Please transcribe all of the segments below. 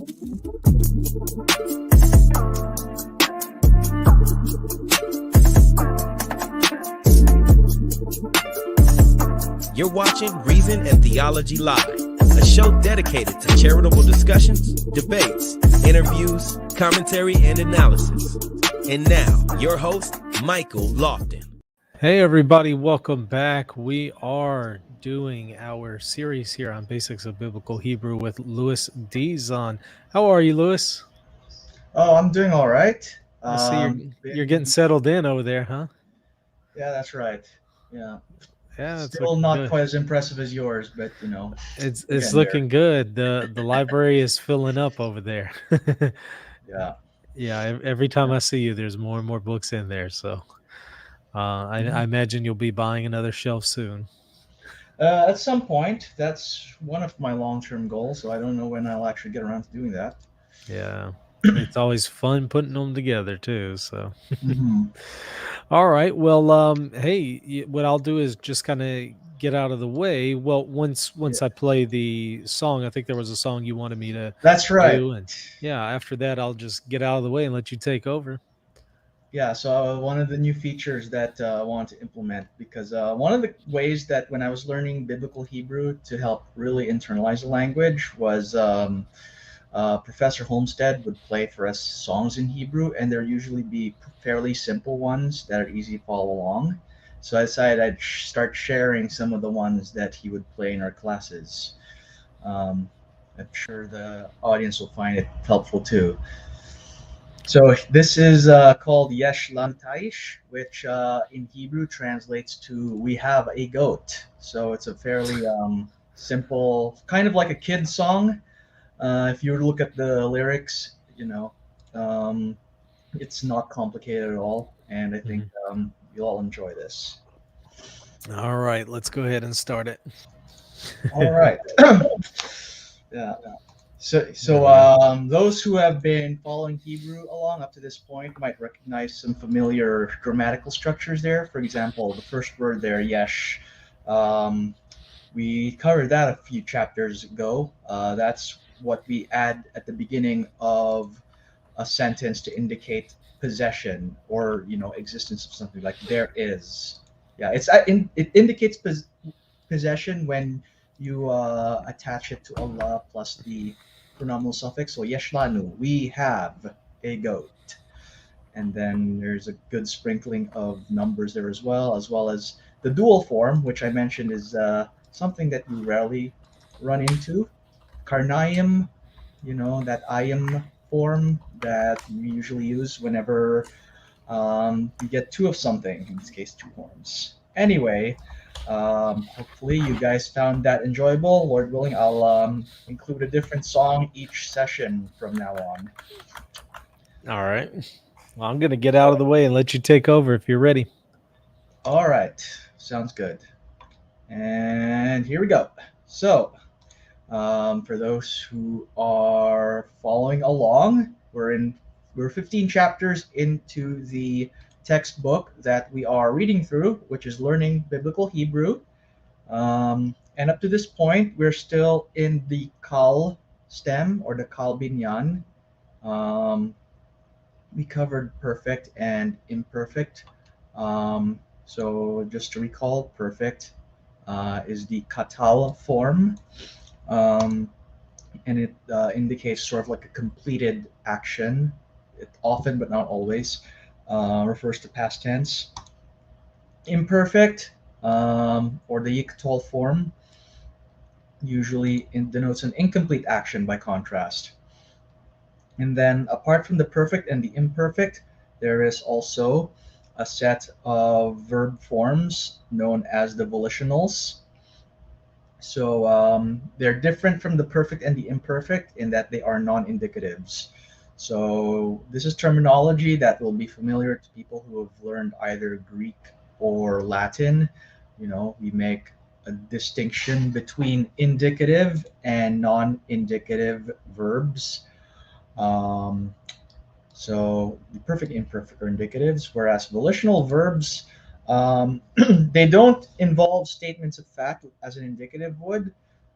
You're watching Reason and Theology Live, a show dedicated to charitable discussions, debates, interviews, commentary, and analysis. And now, your host, Michael Lofton. Hey everybody, welcome back. We are doing our series here on Basics of Biblical Hebrew with Louis Dizon. How are you, Louis? Oh, I'm doing all right. I see you're getting settled in over there, huh? Yeah, that's right. Yeah. Yeah, it's Still not good. quite as impressive as yours, but you know, It's looking good. The library is filling up over there. Yeah. Yeah, every time I see you, there's more and more books in there. So I imagine you'll be buying another shelf soon. At some point, that's one of my long-term goals. So I don't know when I'll actually get around to doing that. Yeah, it's always fun putting them together too. So. Mhm. All right. Well, hey, what I'll do is just kind of get out of the way. Well, once I play the song, I think there was a song you wanted me to That's right. do, and yeah, after that, I'll just get out of the way and let you take over. Yeah. So one of the new features that I want to implement, because one of the ways that when I was learning biblical Hebrew to help really internalize the language was Professor Homestead would play for us songs in Hebrew, and there usually be fairly simple ones that are easy to follow along. So I decided I'd start sharing some of the ones that he would play in our classes. I'm sure the audience will find it helpful too. So this is called Yesh Lan Taish, which in Hebrew translates to "we have a goat." So it's a fairly simple, kind of like a kid's song. If you were to look at the lyrics, it's not complicated at all, and I think you'll all enjoy this. All right, let's go ahead and start it. All right. Yeah. So those who have been following Hebrew along up to this point might recognize some familiar grammatical structures there. For example, the first word there, yesh. We covered that a few chapters ago. That's what we add at the beginning of a sentence to indicate possession or existence of something, like there is. Yeah, it indicates possession when you attach it to Allah plus the pronominal suffix. So yeshlanu, we have a goat. And then there's a good sprinkling of numbers there as well as the dual form, which I mentioned is something that you rarely run into. Karnayim, that ayim form that we usually use whenever you get two of something, in this case, two horns. Anyway, hopefully you guys found that enjoyable. Lord willing, I'll include a different song each session from now on. All right. Well, I'm going to get out of the way and let you take over if you're ready. All right. Sounds good. And here we go. So, for those who are following along, we're 15 chapters into the textbook that we are reading through, which is Learning Biblical Hebrew. And up to this point, we're still in the kal stem or the kal binyan. We covered perfect and imperfect. So just to recall, perfect is the katal form. And it indicates sort of like a completed action. It often, but not always, refers to past tense. Imperfect, or the yiktal form, usually denotes an incomplete action by contrast. And then apart from the perfect and the imperfect, there is also a set of verb forms known as the volitionals. So they're different from the perfect and the imperfect in that they are non-indicatives. So this is terminology that will be familiar to people who have learned either Greek or Latin. We make a distinction between indicative and non-indicative verbs. So the perfect, imperfect are indicatives, whereas volitional verbs, they don't involve statements of fact as an indicative would.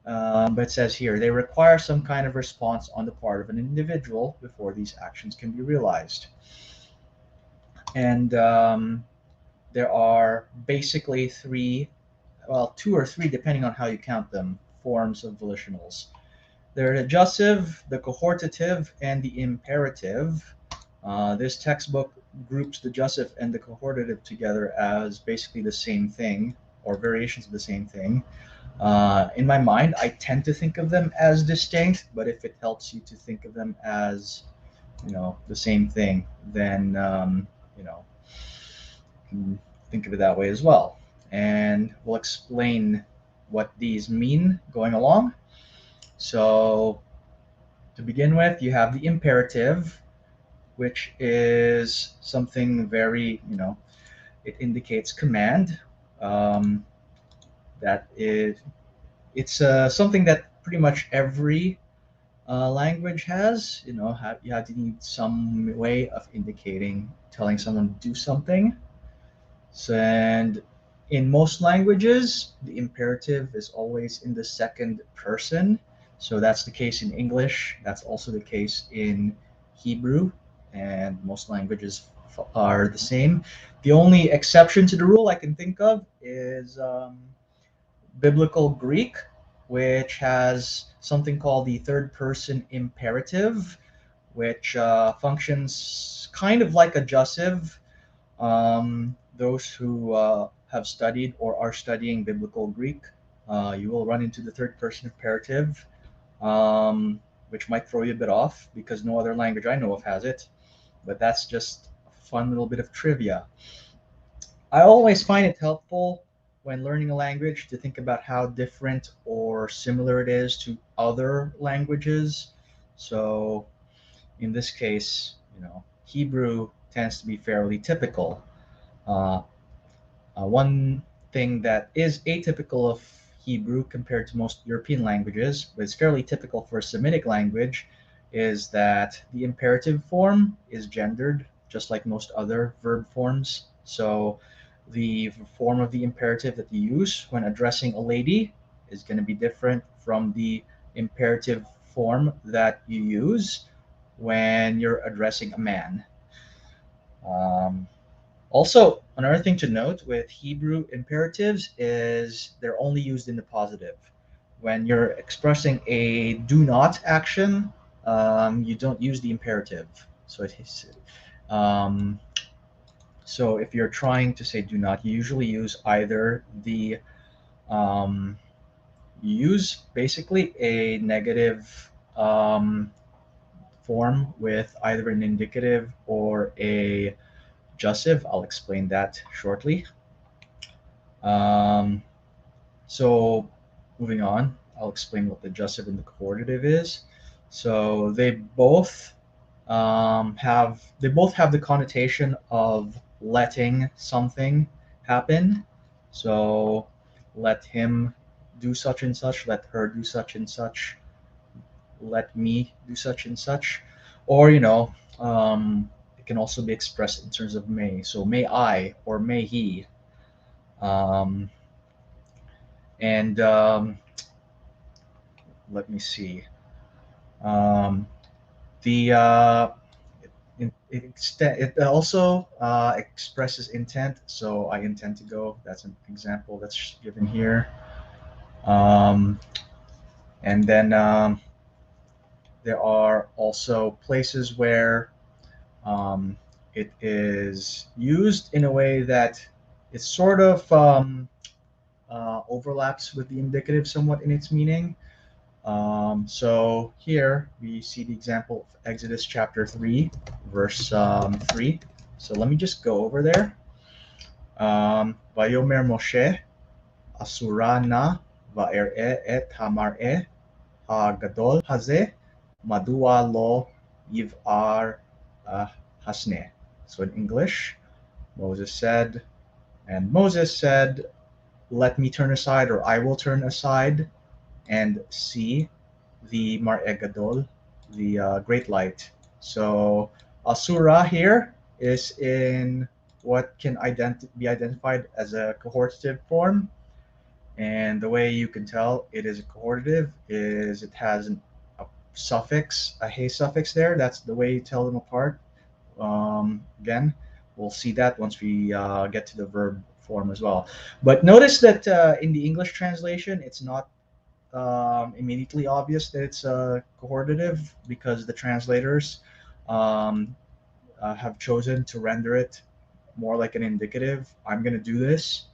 But it says here they require some kind of response on the part of an individual before these actions can be realized. And there are basically three, well, two or three, depending on how you count them, forms of volitionals. They're the adjussive, the cohortative, and the imperative. This textbook groups the adjussive and the cohortative together as basically the same thing or variations of the same thing. In my mind, I tend to think of them as distinct, but if it helps you to think of them as, the same thing, then, can think of it that way as well. And we'll explain what these mean going along. So, to begin with, you have the imperative, which is something very, it indicates command. Um, that is, it's something that pretty much every language has. You have to need some way of indicating, telling someone to do something. So, and in most languages, the imperative is always in the second person. So that's the case in English. That's also the case in Hebrew, and most languages are the same. The only exception to the rule I can think of is Biblical Greek, which has something called the third person imperative, which functions kind of like adjussive. Those who have studied or are studying Biblical Greek, you will run into the third person imperative, which might throw you a bit off because no other language I know of has it. But that's just a fun little bit of trivia. I always find it helpful when learning a language to think about how different or similar it is to other languages. So, in this case, Hebrew tends to be fairly typical. Uh, one thing that is atypical of Hebrew compared to most European languages, but it's fairly typical for a Semitic language, is that the imperative form is gendered, just like most other verb forms. So the form of the imperative that you use when addressing a lady is going to be different from the imperative form that you use when you're addressing a man. Um, Also, another thing to note with Hebrew imperatives is they're only used in the positive. When you're expressing a do not action, you don't use the imperative. So it is, um, so if you're trying to say do not, you usually use either the you use basically a negative form with either an indicative or a adjussive. I'll explain that shortly. Um, so moving on, I'll explain what the adjussive and the cohortative is. So they both have the connotation of letting something happen. So let him do such and such, let her do such and such, let me do such and such, or it can also be expressed in terms of may. So may I or may he. Um, and Let me see. Um, the it also expresses intent. So I intend to go. That's an example that's given here. Um, and then There are also places where it is used in a way that it sort of overlaps with the indicative somewhat in its meaning. So here we see the example of Exodus chapter 3, verse 3. So let me just go over there. Vayomer Moshe asura na va'er'e et hamar'e hagadol hazeh madua lo yiv'ar hasne. So in English, Moses said, let me turn aside, or I will turn aside and see the Mar'e Gadol, the great light. So Asura here is in what can be identified as a cohortative form. And the way you can tell it is a cohortative is it has a suffix, a hey suffix there. That's the way you tell them apart. Again, we'll see that once we get to the verb form as well. But notice that in the English translation, it's not immediately obvious that it's a cohortative because the translators um, have chosen to render it more like an indicative. I'm going to do this.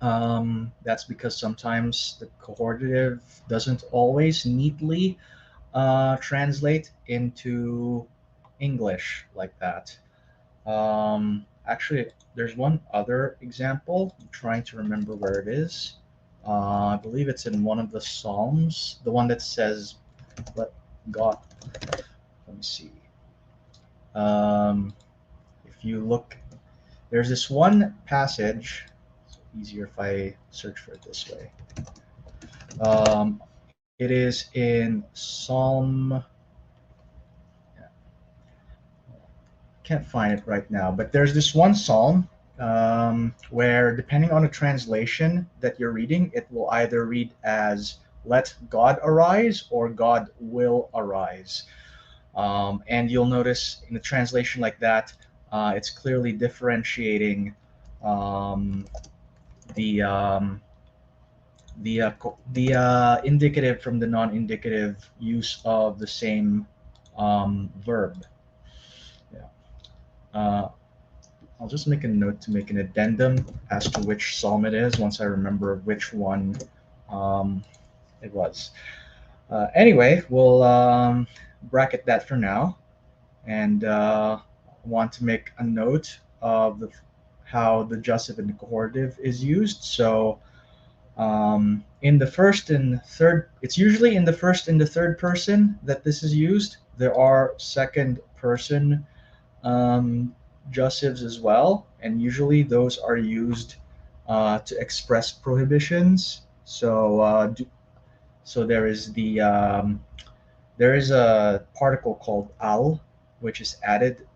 That's because sometimes the cohortative doesn't always neatly translate into English like that. Actually, there's one other example. I'm trying to remember where it is. I believe it's in one of the Psalms, the one that says, "Let God." Let me see. Um, if you look, there's this one passage. It's easier if I search for it this way. It is in Psalm. Can't find it right now, but there's this one psalm where, depending on the translation that you're reading, it will either read as "Let God arise" or "God will arise." And you'll notice in a translation like that, it's clearly differentiating um, the indicative from the non-indicative use of the same verb. Yeah. Uh, I'll just make a note to make an addendum as to which psalm it is once I remember which one um, it was. Anyway, we'll bracket that for now, and want to make a note of how the jussive and the cohortative is used. So in the first and third, it's usually in the first and the third person that this is used. There are second person um, jussives as well, and usually those are used to express prohibitions. So there is a particle called al, which is added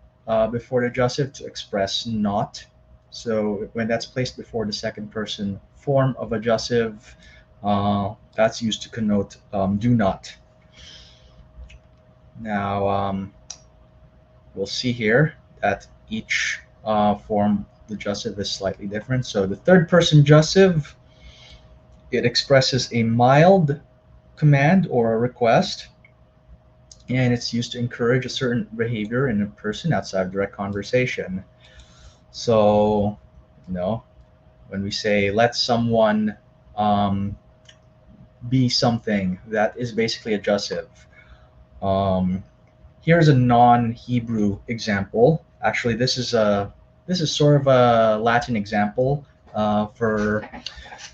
before the jussive to express not. So when that's placed before the second person form of a jussive, that's used to connote do not. Now, we'll see here that each form the jussive is slightly different. So the third person jussive, it expresses a mild command or a request, and it's used to encourage a certain behavior in a person outside of direct conversation. So, you know, when we say let someone um, be something, that is basically a jussive. Um, Here's a non-Hebrew example. Actually, this is sort of a Latin example for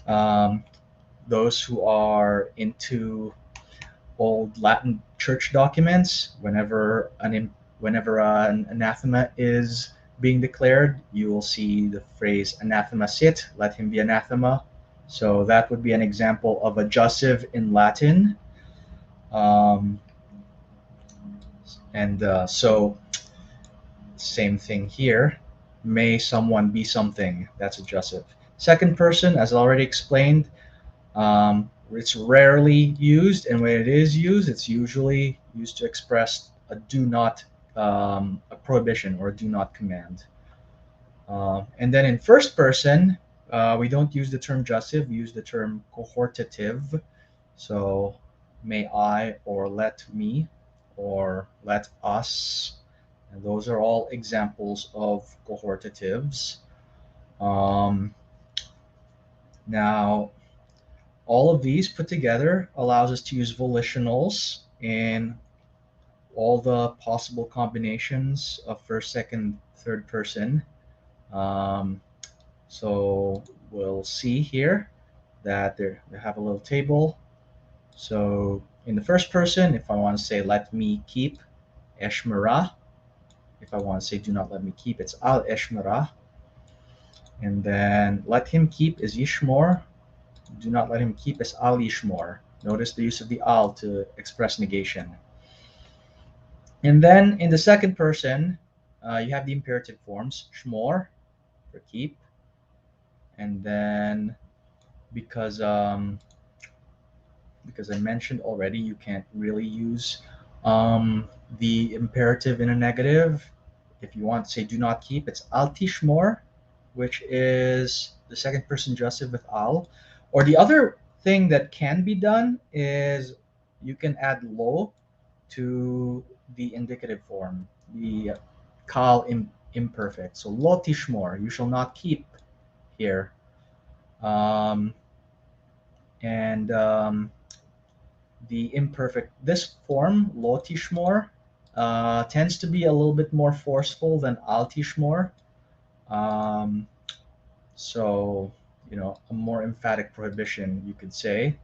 um, those who are into old Latin church documents. Whenever an anathema is being declared, you will see the phrase anathema sit, let him be anathema. So that would be an example of a jussive in Latin. Um, and same thing here. May someone be something. That's a jussive. Second person, as already explained, it's rarely used, and when it is used, it's usually used to express a do not, a prohibition or a do not command. And then in first person, we don't use the term jussive, we use the term cohortative. So may I or let me or let us. And those are all examples of cohortatives. Um, Now, all of these put together allows us to use volitionals in all the possible combinations of first, second, third person. Um, so we'll see here that they have a little table. So in the first person, if I want to say let me keep, eshmera. If I want to say do not let me keep, it's al eshmera. And then let him keep is yishmor. Do not let him keep is al yishmor. Notice the use of the al to express negation. And then in the second person, you have the imperative forms, shmor for keep, and then because because I mentioned already, you can't really use um, the imperative in a negative. If you want to say do not keep, it's al tishmor, which is the second person jussive with al. Or the other thing that can be done is you can add lo to the indicative form, the imperfect. So lo tishmor, you shall not keep here. Um, and the imperfect, this form, lo tishmor, tends to be a little bit more forceful than al tishmor. Um, so, a more emphatic prohibition, you could say.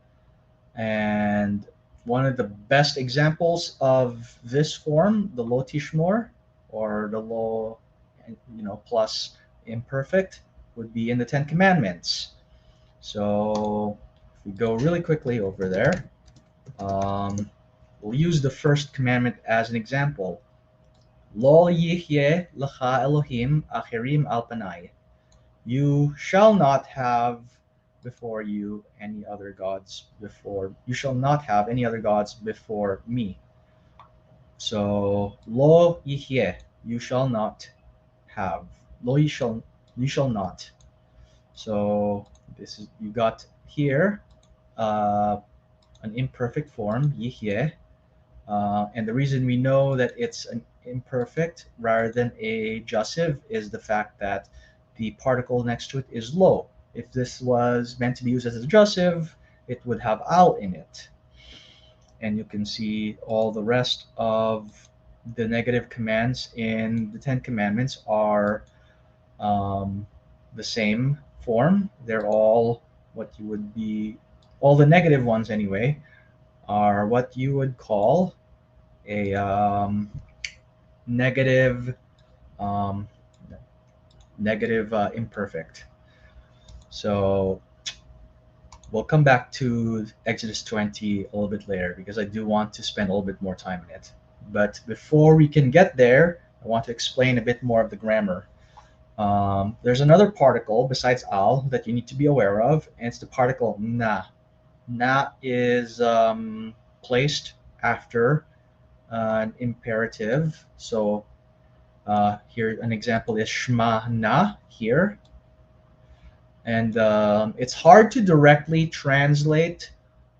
And one of the best examples of this form, the lo tishmor, or the lo, plus imperfect, would be in the Ten Commandments. So, if we go really quickly over there, um, we'll use the first commandment as an example. Lo yihye lecha Elohim achirim al panai. You shall not have before you any other gods before. You shall not have any other gods before me. So lo yihye, you shall not have. Lo you shall not. So this is you got here uh, an imperfect form yihye. And the reason we know that it's an imperfect rather than a jussive is the fact that the particle next to it is lo. If this was meant to be used as a jussive, it would have al in it. And you can see all the rest of the negative commands in the Ten Commandments are um, the same form. They're all what you would be, all the negative ones anyway, are what you would call a negative um, negative imperfect. So we'll come back to Exodus 20 a little bit later because I do want to spend a little bit more time in it. But before we can get there, I want to explain a bit more of the grammar. There's another particle besides al that you need to be aware of, and it's the particle na. Na is placed after an imperative. So here, an example is Shema Na here. And it's hard to directly translate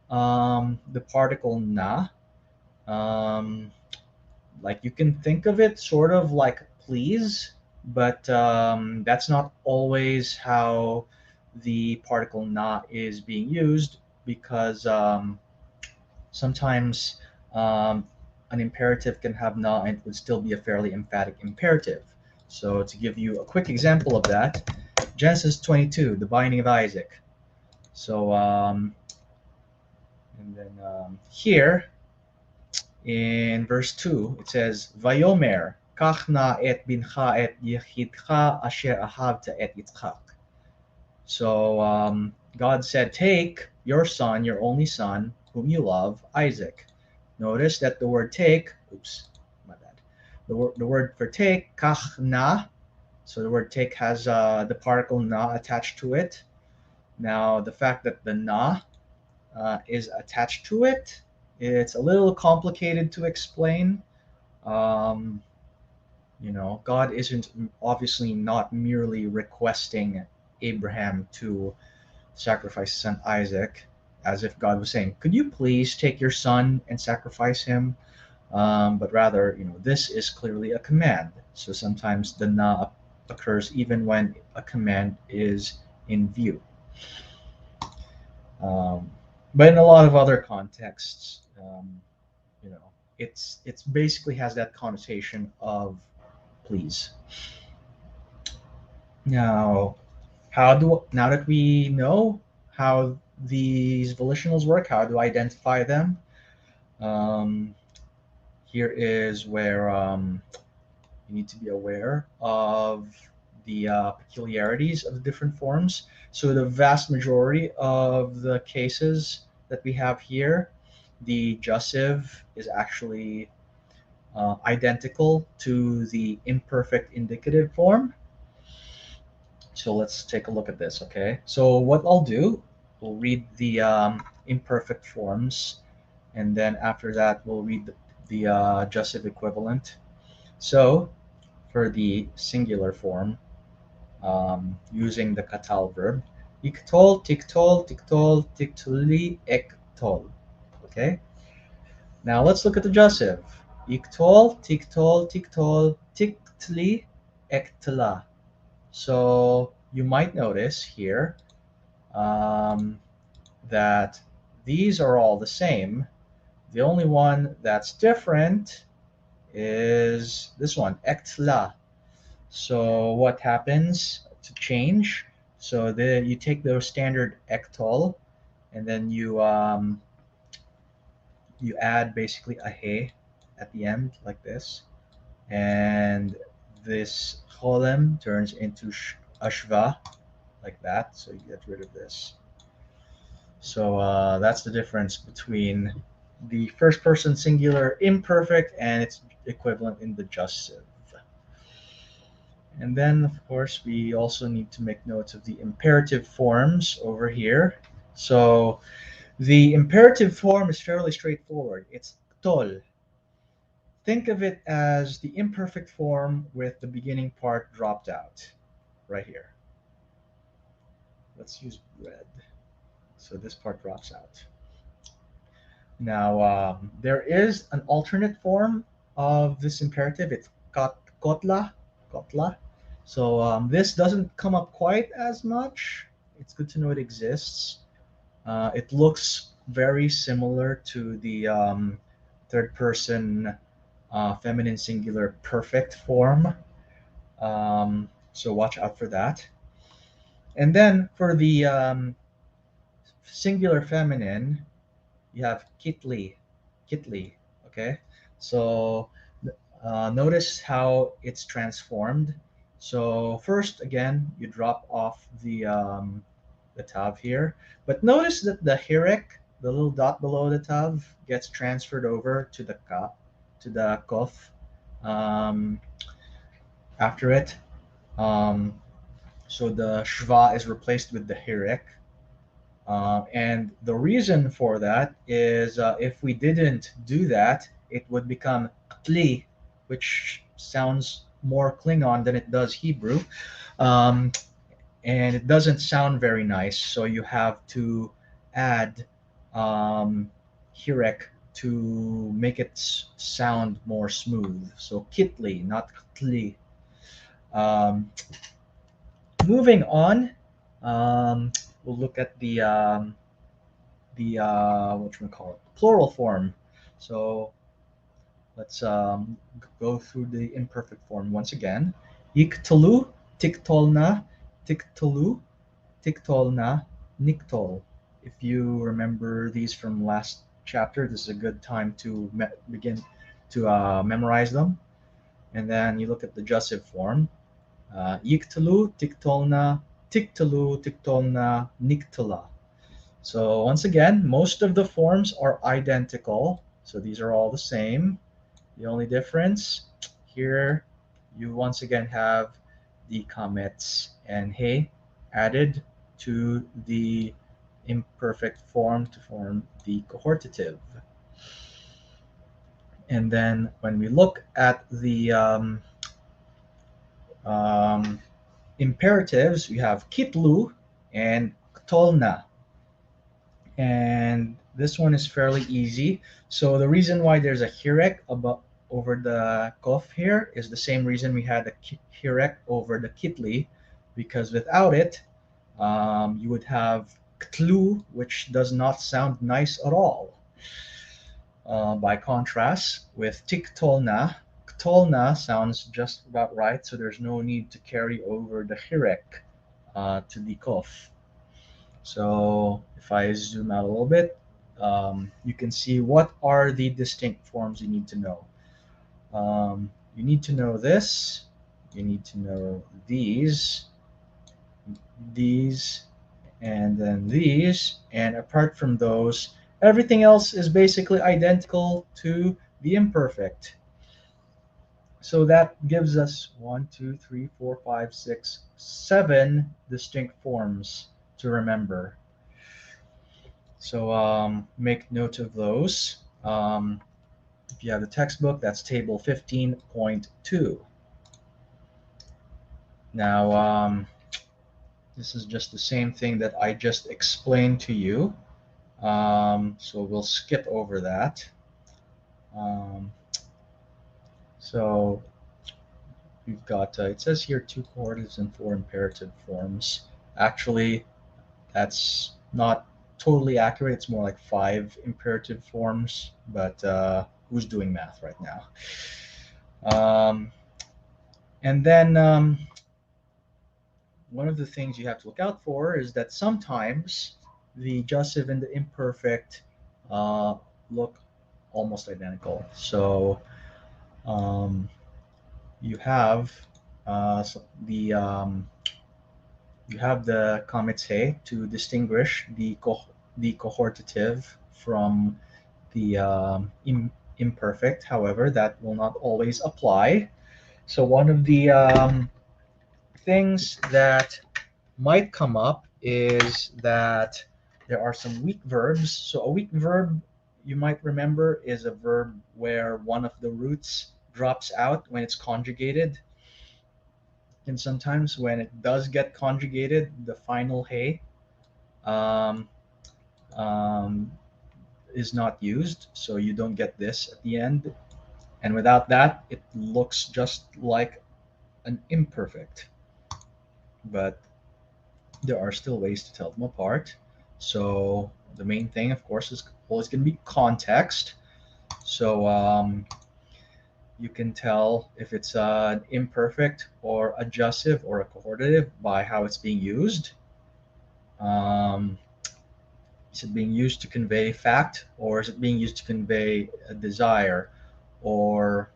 the particle Na. Um, like you can think of it sort of like please, but that's not always how the particle Na is being used because sometimes an imperative can have na and it would still be a fairly emphatic imperative. So to give you a quick example of that, Genesis 22, the binding of Isaac. So and then here in verse 2, it says, Vayomer, kach na et bincha et yechidcha asher ahavta et Yitzchak. So God said, take your son, your only son, whom you love, Isaac. Notice that the word take, oops, my bad. The word for take, kach na. So the word take has the particle na attached to it. Now the fact that the na is attached to it, it's a little complicated to explain. Um, God isn't obviously not merely requesting Abraham to sacrifice his son Isaac, as if God was saying, could you please take your son and sacrifice him? But rather, this is clearly a command. So sometimes the na occurs even when a command is in view. Um, but in a lot of other contexts, you know, it's basically has that connotation of please. Now, now that we know how these volitionals work, how to identify them, um, here is where you need to be aware of the peculiarities of the different forms. So the vast majority of the cases that we have here, the jussive is actually identical to the imperfect indicative form. So let's take a look at this, okay? So what I'll do We'll read the imperfect forms, and then after that, we'll read the adjustive equivalent. So, for the singular form, using the katal verb, iktol, tiktol, tiktol, tiktli, ektol. Okay? Now let's look at the adjective. Iktol, tiktol, tiktol, tiktli, ektla. So you might notice here um, that these are all the same. The only one that's different is this one, ektla. So what happens to change? So you take the standard ektol, and then you add basically a he at the end like this, and this cholem turns into ashva like that. So you get rid of this. So that's the difference between the first person singular imperfect and its equivalent in the jussive. And then, of course, we also need to make notes of the imperative forms over here. So the imperative form is fairly straightforward. It's tol. Think of it as the imperfect form with the beginning part dropped out right here. Let's use red. So this part drops out. Now, there is an alternate form of this imperative. It's kotla, kotla. So this doesn't come up quite as much. It's good to know it exists. It looks very similar to the third person feminine singular perfect form. So watch out for that. And then for the singular feminine, you have kitli, kitli. Okay, so notice how it's transformed. So first, again, you drop off the tav here, but notice that the hirek, the little dot below the tav, gets transferred over to the ka, to the kof um, after it. Um, so the shva is replaced with the hirek. And the reason for that is if we didn't do that, it would become kli, which sounds more Klingon than it does Hebrew. Um, and it doesn't sound very nice, so you have to add um, hirek to make it sound more smooth. So kitli, not kli. Um, moving on, um, we'll look at the what you call it, plural form. So let's go through the imperfect form once again. Iktolu, tiktolna, tiktolu, tiktolna, niktol. If you remember these from last chapter, this is a good time to begin to memorize them. And then you look at the jussive form. Yiktolu, tiktolna, tiktolu, tiktolna, niktala. So once again, most of the forms are identical. So these are all the same. The only difference here, you once again have the comets and hey added to the imperfect form to form the cohortative. And then when we look at the um, imperatives, we have kitlu and ktolna. And this one is fairly easy. So the reason why there's a hirek above over the kof here is the same reason we had a hirek over the kitli, because without it, you would have ktlu, which does not sound nice at all. By contrast, with tiktolna, ktolna sounds just about right, so there's no need to carry over the hirek to the kof. So if I zoom out a little bit, you can see what are the distinct forms you need to know. You need to know this, you need to know these, and then these. And apart from those, everything else is basically identical to the imperfect. So that gives us 1, 2, 3, 4, 5, 6, 7 distinct forms to remember. So make note of those. If you have the textbook, that's table 15.2. Now, this is just the same thing that I just explained to you. So we'll skip over that. Um, so we've got, it says here, two cohortives and four imperative forms. Actually, that's not totally accurate. It's more like five imperative forms, but who's doing math right now? And then one of the things you have to look out for is that sometimes the jussive and the imperfect uh, look almost identical. So um, you have the you have the comite to distinguish the cohortative from the imperfect. However, that will not always apply. So one of the things that might come up is that there are some weak verbs. So a weak verb, you might remember, is a verb where one of the roots drops out when it's conjugated. And sometimes when it does get conjugated, the final hey um, um, is not used. So you don't get this at the end. And without that, it looks just like an imperfect. But there are still ways to tell them apart. So the main thing, of course, is always going to be context. So you can tell if it's an imperfect or adjussive or a cohortative by how it's being used. Um, is it being used to convey fact, or is it being used to convey a desire, or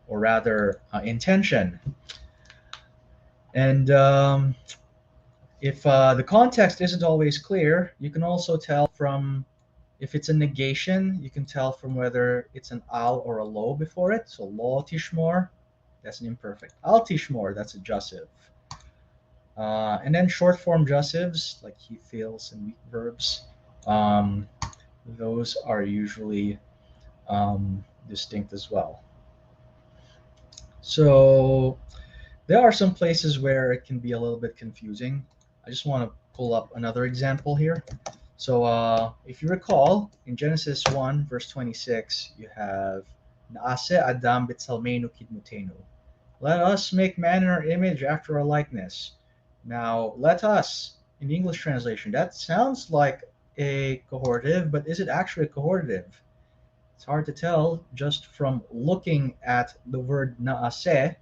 rather intention? And if the context isn't always clear, you can also tell from if it's a negation, you can tell from whether it's an al or a lo before it. So lo tishmor, that's an imperfect. Al tishmor, that's a jussive. And then short form jussives like he feels and weak verbs, um, those are usually distinct as well. So there are some places where it can be a little bit confusing. I just want to pull up another example here. So if you recall, in Genesis 1, verse 26, you have Naase Adam B'Tselmeinu Kidmutenu. Let us make man in our image after our likeness. Now, let us, in the English translation, that sounds like a cohortative, but is it actually a cohortative? It's hard to tell just from looking at the word naase.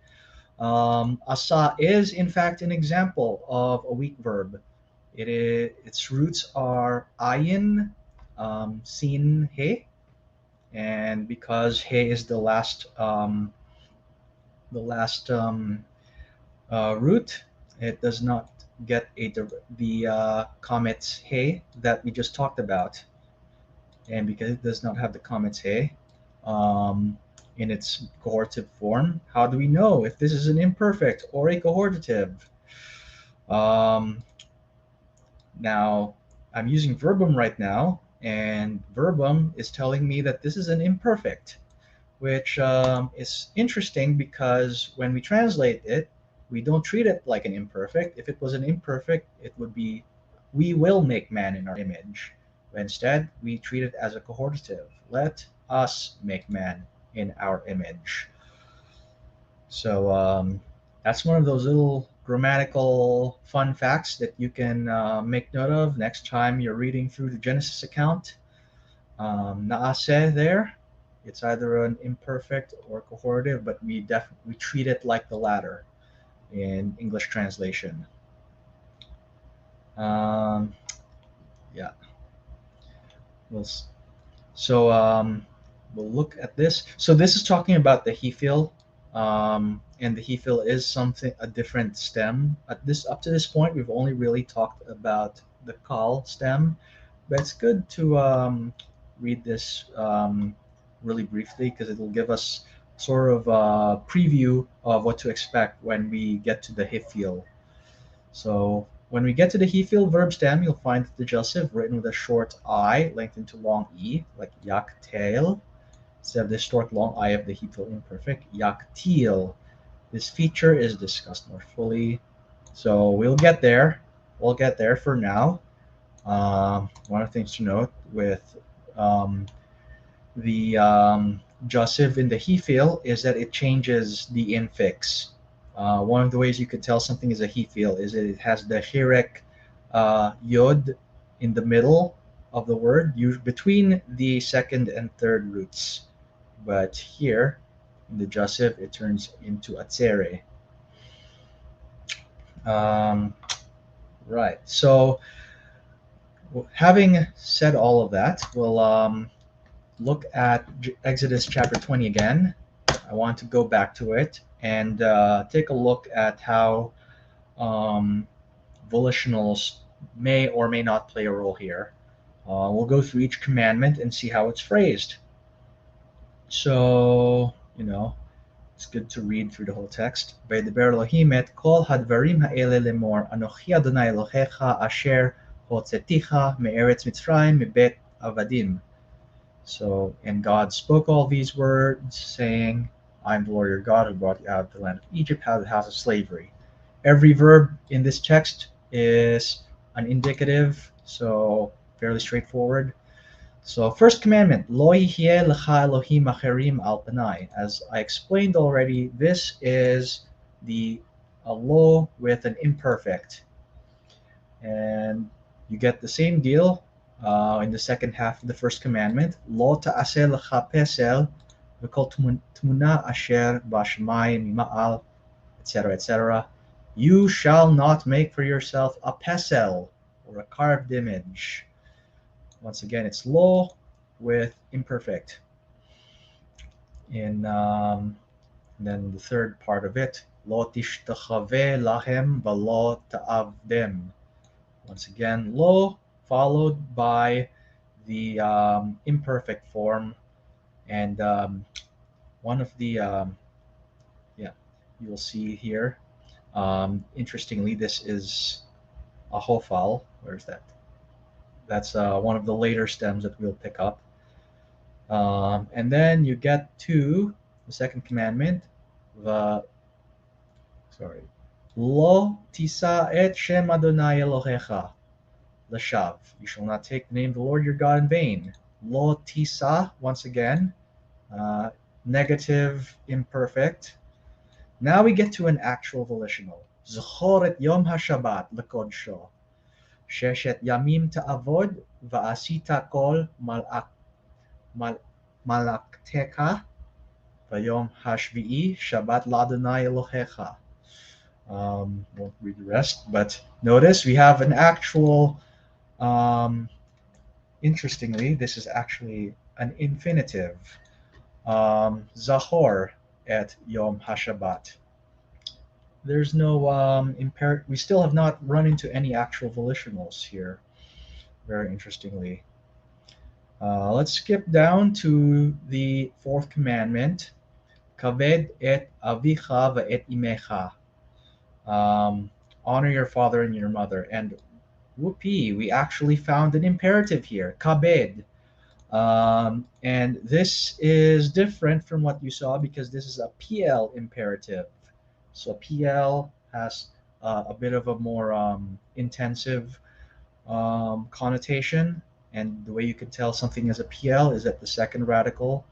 Asa is, in fact, an example of a weak verb. Its roots are ayin, sin, he, and because he is the last root, it does not get the comet's he that we just talked about, and because it does not have the comet's he in its cohortative form, how do we know if this is an imperfect or a cohortative? Um, Now, I'm using verbum right now, and verbum is telling me that this is an imperfect, which is interesting because when we translate it, we don't treat it like an imperfect. If it was an imperfect, it would be, we will make man in our image. But instead, we treat it as a cohortative. Let us make man in our image. So that's one of those little grammatical fun facts that you can make note of next time you're reading through the Genesis account. Naase there, it's either an imperfect or cohortative, but we treat it like the latter in English translation. Um, yeah, we'll, so we'll look at this. So this is talking about the Heatfill, and the Heatfill is something a different stem. At this up to this point, we've only really talked about the Kal stem, but it's good to read this really briefly because it'll give us sort of a preview of what to expect when we get to the Heatfill. So When we get to the Heatfill verb stem, you'll find the digestive written with a short I lengthened to long E, like yaktail, instead of the short long I of the Heatfill imperfect, yaktil. This feature is discussed more fully. So we'll get there. We'll get there for now. One of the things to note with um, the jussive in the he feel is that it changes the infix. One of the ways you could tell something is a he feel is that it has the hirek yod in the middle of the word, between the second and third roots. But here, in the jussive, it turns into atzere. Um, right. So, having said all of that, we'll look at Exodus chapter 20 again. I want to go back to it and take a look at how um, volitionals may or may not play a role here. We'll go through each commandment and see how it's phrased. So, it's good to read through the whole text. Vaydaber Elohim et kol hadvarim ha'ele lemor, Anochi Adonai Elohecha asher hotzeticha me'eretz Mitzrayim mebet avadim. So, and God spoke all these words, saying, I am the Lord your God who brought you out of the land of Egypt, out of the house of slavery. Every verb in this text is an indicative, so fairly straightforward. So, first commandment, Lo yihyeh lecha Elohim acherim al panai. As I explained already, this is the law with an imperfect. And you get the same deal in the second half of the first commandment. Lo ta'aseh lecha pesel v'kol tmuna asher b'shamayim ma'al, etc., etc. You shall not make for yourself a pesel, or a carved image. Once again, it's lo with imperfect. Then the third part of it, lo tishtachave lahem v'lo ta'avdem. Once again, lo followed by the imperfect form, and one of the you'll see here. Interestingly, this is a hofal. Where's that? That's one of the later stems that we'll pick up. And then you get to the second commandment, the lo tisa et shem Adonai Elohecha l'shav. You shall not take the name of the Lord your God in vain. Lo tisa, once again, negative, imperfect. Now we get to an actual volitional. Zchor et yom hashabat l'kodsho. Sheshet yamim ta'avod va'asita kol malakteka v'yom hashvi'i Shabbat l'Adonai Elohecha. Won't read the rest, but notice we have an actual, interestingly, this is actually an infinitive. Zahor et Yom HaShabbat. There's no we still have not run into any actual volitionals here, very interestingly. Let's skip down to the fourth commandment. Kaved et avicha ve'et imecha. Honor your father and your mother. And whoopee, we actually found an imperative here, kabed. And this is different from what you saw because this is a PL imperative. So PL has a bit of a more intensive connotation. And the way you can tell something is a PL is that the second radical,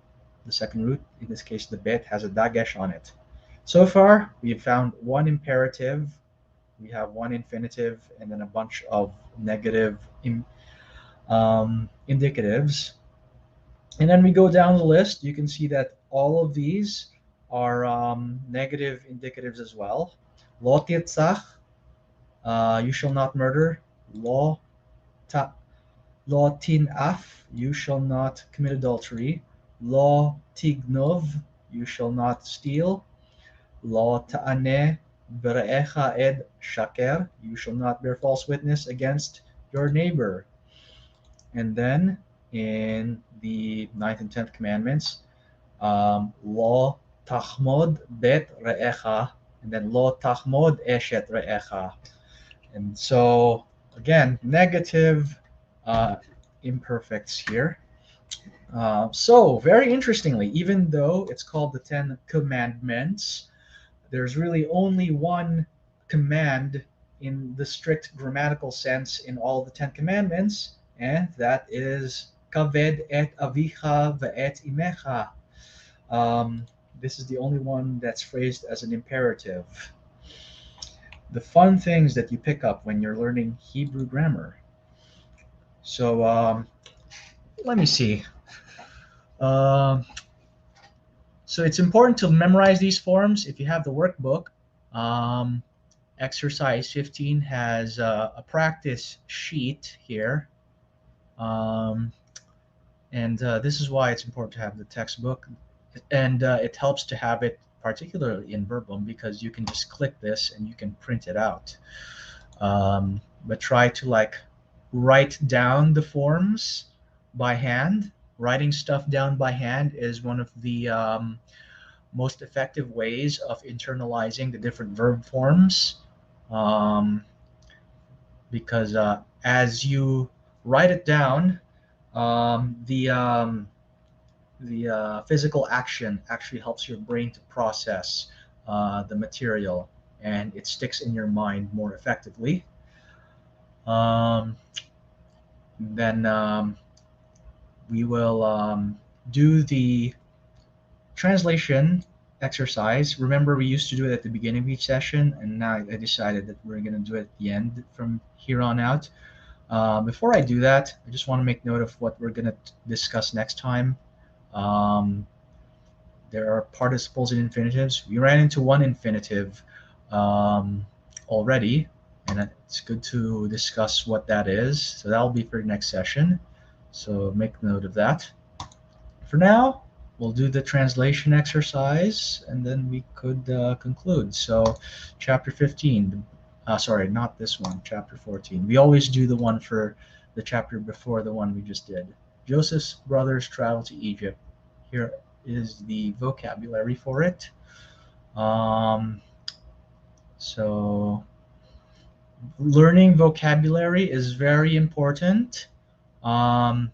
the second root, in this case the bet, has a dagesh on it. So far, we've found one imperative, we have one infinitive, and then a bunch of negative indicatives. And then we go down the list. You can see that all of these are negative indicatives as well. Lo titzach, you shall not murder. Lo tin'af, you shall not commit adultery. Lo tignov, you shall not steal. Lo ta'aneh bere'echa ed shaker, you shall not bear false witness against your neighbor. And then in the 9th and 10th commandments, lo tachmod bet re'echa, and then lo tachmod eshet re'echa. And so, again, negative uh, imperfects here. So, very interestingly, even though it's called the Ten Commandments, there's really only one command in the strict grammatical sense in all the Ten Commandments, and that is kaved et avicha ve'et imecha. Um, this is the only one that's phrased as an imperative. The fun things that you pick up when you're learning Hebrew grammar. So let me see. Um, so it's important to memorize these forms. If you have the workbook, um, exercise 15 has a practice sheet here. Um, and this is why it's important to have the textbook. And it helps to have it particularly in verbum because you can just click this and you can print it out. But try to like write down the forms by hand. Writing stuff down by hand is one of the most effective ways of internalizing the different verb forms, um, because as you write it down, the physical action actually helps your brain to process the material, and it sticks in your mind more effectively. Um, then we will do the translation exercise. Remember, we used to do it at the beginning of each session, and now I decided that we're going to do it at the end from here on out. Before I do that, I just want to make note of what we're going to discuss next time. Um, there are participles and infinitives. We ran into one infinitive um, already, and it's good to discuss what that is. So that'll be for the next session. So make note of that. For now, we'll do the translation exercise, and then we could conclude. So, chapter 15. Sorry, not this one. Chapter 14. We always do the one for the chapter before the one we just did. Joseph's brothers travel to Egypt. Here is the vocabulary for it. Um, so, learning vocabulary is very important. Um,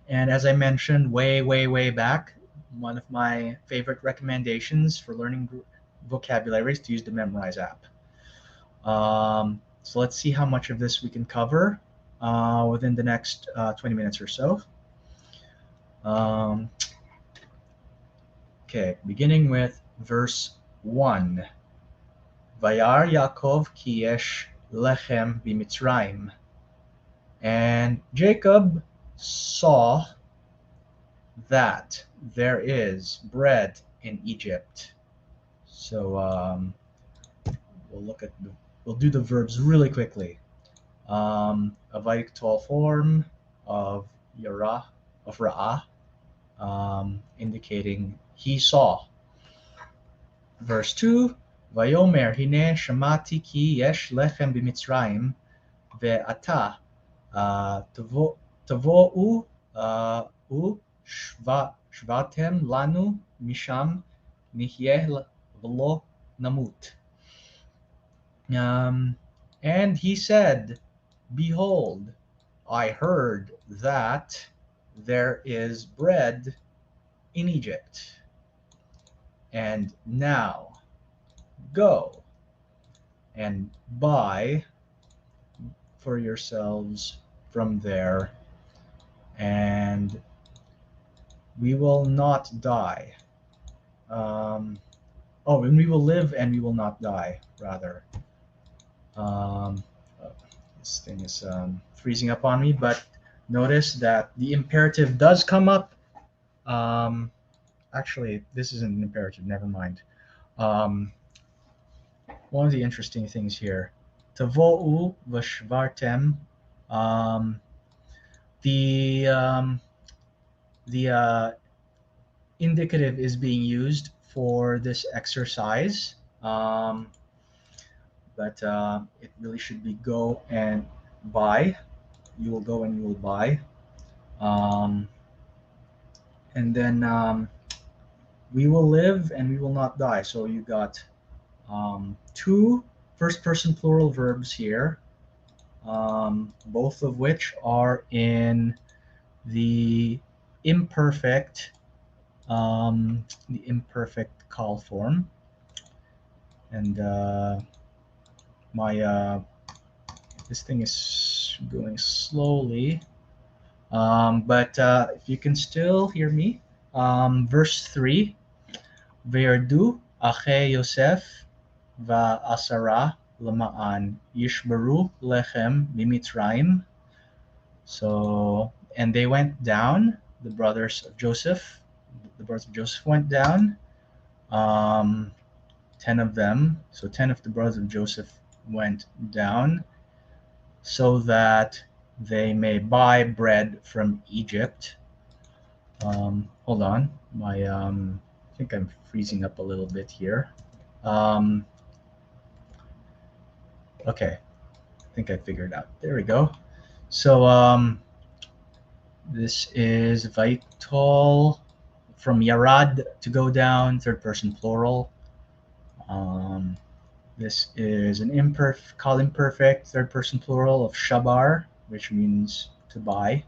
And as I mentioned way back, one of my favorite recommendations for learning vocabulary is to use the Memrise app. So let's see how much of this we can cover within the next 20 minutes or so. Um, okay, beginning with verse 1. Vayar Yaakov ki yesh lechem b'Mitzrayim. And Jacob saw that there is bread in Egypt. So we'll do the verbs really quickly. A victol form of yara of ra'ah, indicating he saw. Verse 2, Vayomer hine shamati ki yesh lechem b'Mitzrayim ve'ata tavo'u u shvatem lanu misham nihyeh v'lo namut. And he said, Behold, I heard that there is bread in Egypt. And now go and buy for yourselves from there, and we will not die. And we will live and we will not die, rather. This thing is freezing up on me, but notice that the imperative does come up. Actually, this isn't an imperative, never mind. One of the interesting things here, Tavo'u v'shvartem, the indicative is being used for this exercise, but it really should be go and buy. You will go and you will buy. And then we will live and we will not die. So you got two first person plural verbs here, both of which are in the imperfect call form. And my this thing is going slowly, but if you can still hear me, verse 3, Verdu ache Yosef va asara lamaan yishbaru lechem mimitzrayim. So, and they went down, the brothers of Joseph. The brothers of Joseph went down, um, 10 of them. So 10 of the brothers of Joseph went down so that they may buy bread from Egypt. Hold on, I think I'm freezing up a little bit here. Um, okay, I think I figured it out. There we go. So this is vital from Yarad, to go down, third person plural. Um, this is an call imperfect, third person plural of shabar, which means to buy.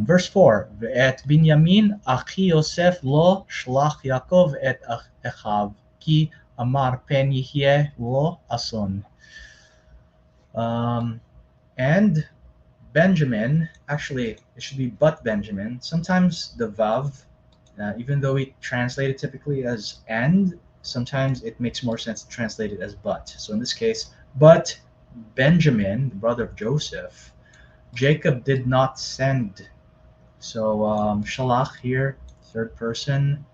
Verse 4, Ve'et Binyamin achi Yosef lo shlach Yaakov et echav, ki amar pen yihyeh lo ason. And Benjamin, actually, it should be but Benjamin. Sometimes the vav, even though we translate it typically as and, sometimes it makes more sense to translate it as but. So in this case, but Benjamin, the brother of Joseph, Jacob did not send. So shalach here, third person,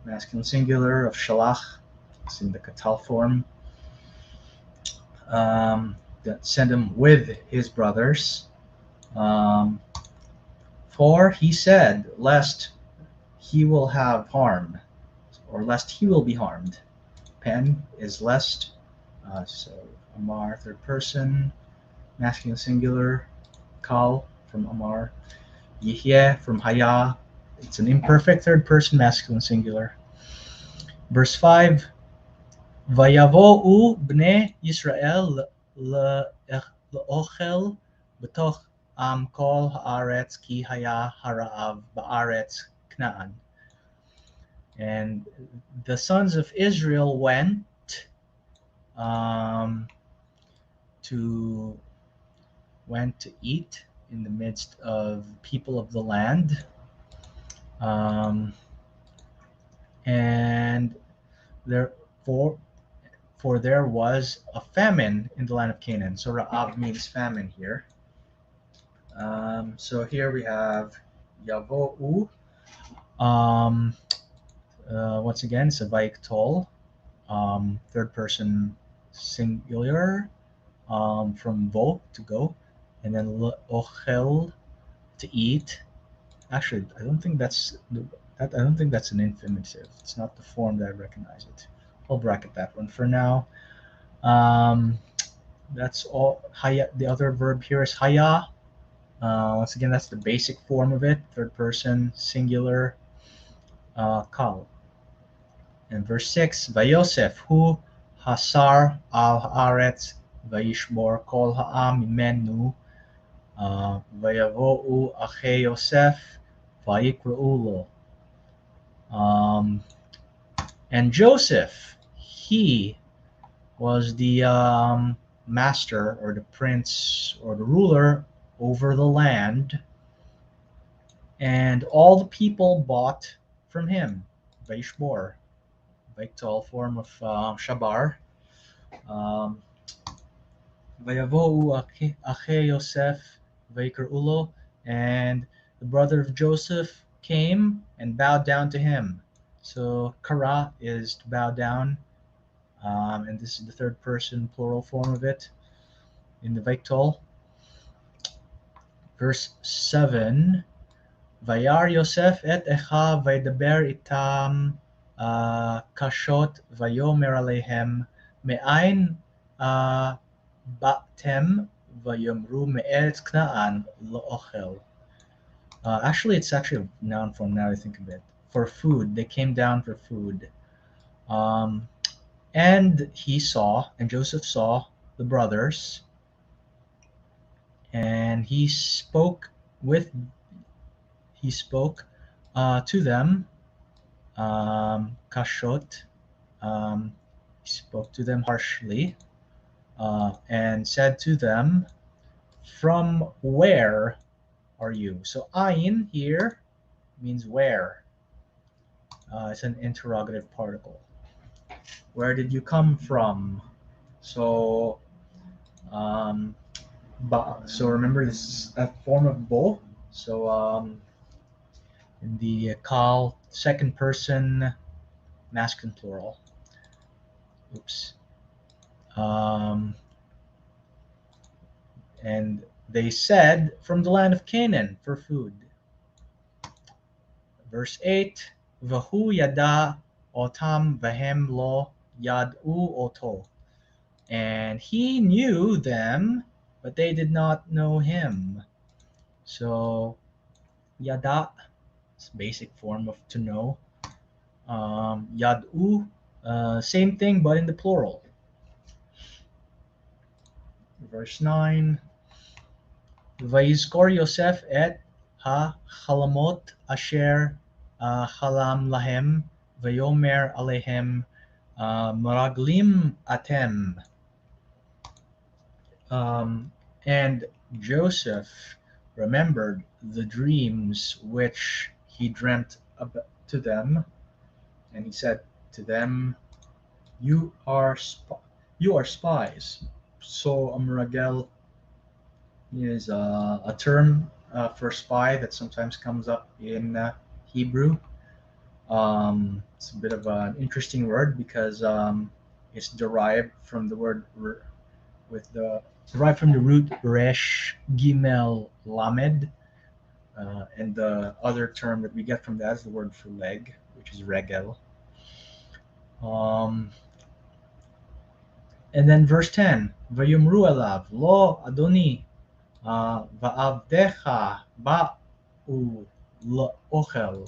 masculine singular of shalach. It's in the katal form. That send him with his brothers. For he said, lest he will have harm, or lest he will be harmed. Pen is lest. So Amar, third person, masculine singular. Kal from Amar. Yihye from Haya. It's an imperfect third person, masculine singular. Verse 5. Vayavo'u bnei Yisrael le'ochel b'toch am kol haaretz ki haya hara'av ba'aretz Kna'an. And the sons of Israel went to eat in the midst of people of the land, and therefore, for there was a famine in the land of Canaan. So Ra'av means famine here. So here we have Yavo'u. Once again, it's a vaik tol, third person singular, from vo, to go, and then ochel, to eat. Actually, I don't think that's an infinitive. It's not the form that I recognize it. I'll bracket that one for now. That's all. Haya. The other verb here is haya. Once again, that's the basic form of it, third person singular, kal. And verse 6, Vayosef hu hasar al haaretz vayishbor kol ha'am imenu vayavo'u ache Yosef vayikre'u lo. And Joseph, he was the master, or the prince, or the ruler over the land, and all the people bought from him. Vayishbor, Vectol form of shabar. Vayavo'u ache Yosef vayikre'u, and the brother of Joseph came and bowed down to him. So kara is to bow down, and this is the third person plural form of it in the Vectol. Verse 7, Vayar Yosef et echa vaydaber itam kashot vayomer alehem me'ain ba'tem vayomru me'eretz Kna'an lo'ochel. Actually, it's actually a noun form now I think of it. For food, they came down for food. And Joseph saw the brothers, and with he spoke to them, kashot. He spoke to them harshly, and said to them, "From where are you?" So ayin here means where. It's an interrogative particle. Where did you come from? So, um, so remember this is a form of bo. So in the kal second person masculine plural. Oops. Um, and they said from the land of Canaan for food. Verse 8, Vahu yada otam vahem lo yad'u oto. And he knew them, but they did not know him. So yada is basic form of to know. Yad'u, same thing but in the plural. Verse 9, Vayizkor Yosef et ha-chalamot asher chalam lahem vayomer alehem maraglim atem. And Joseph remembered the dreams which he dreamt to them, and he said to them, "You are you are spies." So Amragel is a term for spy that sometimes comes up in Hebrew. It's a bit of an interesting word because it's derived from the word derived from the root resh gimel lamed, and the other term that we get from that is the word for leg, which is regel. And then verse 10, Vayumru elav lo adoni va'avdecha ba'u ochel.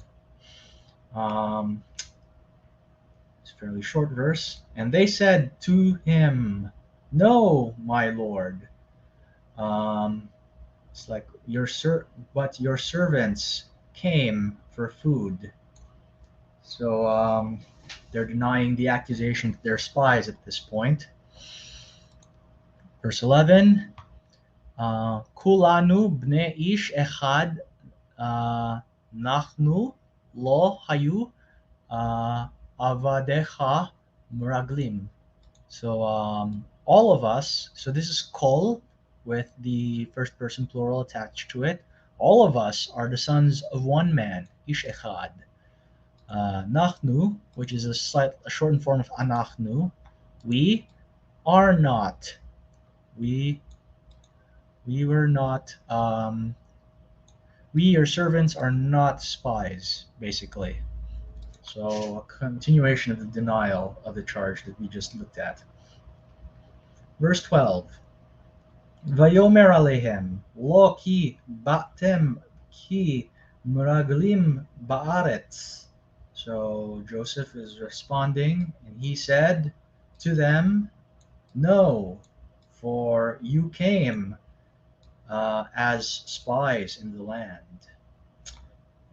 It's a fairly short verse. And they said to him, "No, my lord." It's like but your servants came for food. So they're denying the accusation that they're spies at this point. Verse 11, Kulanu bne ish echad nachnu lo hayu avadecha meraglim. So all of us, so this is kol with the first person plural attached to it. All of us are the sons of one man, ish echad. Nachnu, which is a shortened form of anachnu, we are not. We were not. We, your servants, are not spies, basically. So a continuation of the denial of the charge that we just looked at. Verse 12. Vayomer alehem lo ki batem ki meraglim ba'aretz. So Joseph is responding, and he said to them, "No, for you came as spies in the land."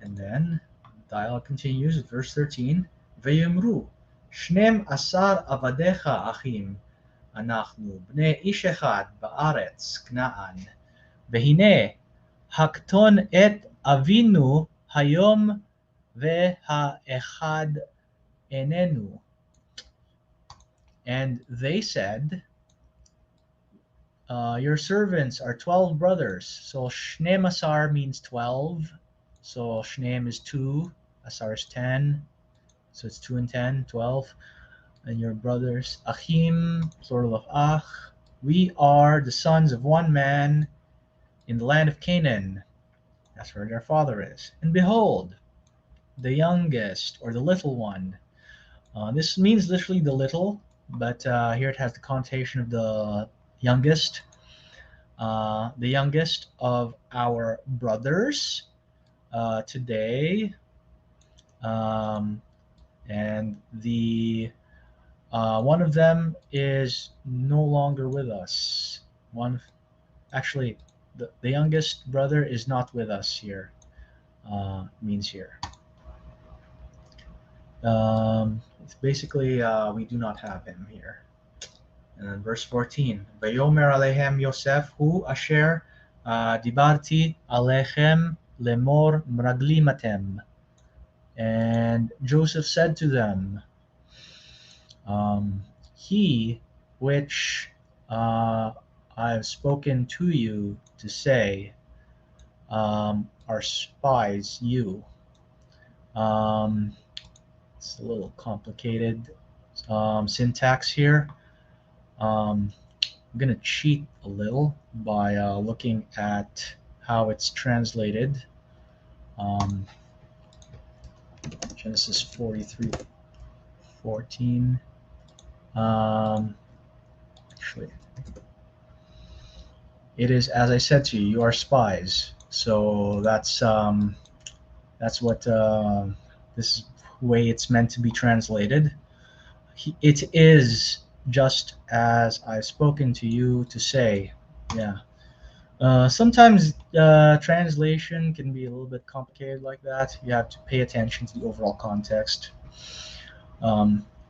And then dialogue continues at verse 13. Vayimru shnem asar avadecha achim אנחנו בני איש אחד בארץ כנען, והנה הקטון את אבינו היום והאחד איננו. And they said, your servants are 12 brothers. So shnem asar means 12. So shnem is 2, asar is 10. So it's 2 and 10, 12. And your brothers, achim, plural of ach, we are the sons of one man in the land of Canaan. That's where their father is. And behold, the youngest, or the little one. This means literally the little, but here it has the connotation of the youngest. The youngest of our brothers today. And the One of them is no longer with us. One, actually, the youngest brother is not with us here. Means here. It's basically we do not have him here. And then verse 14. Vayomer alehem Yosef hu asher dibarti alechem lemor mraglimatem. And Joseph said to them, he which I have spoken to you to say are spies you. Um, it's a little complicated syntax here. I'm going to cheat a little by looking at how it's translated. Um, Genesis 43:14. Actually, it is as I said to you, you are spies. So that's what this way it's meant to be translated. It is just as I've spoken to you to say. Yeah. Sometimes translation can be a little bit complicated like that. You have to pay attention to the overall context.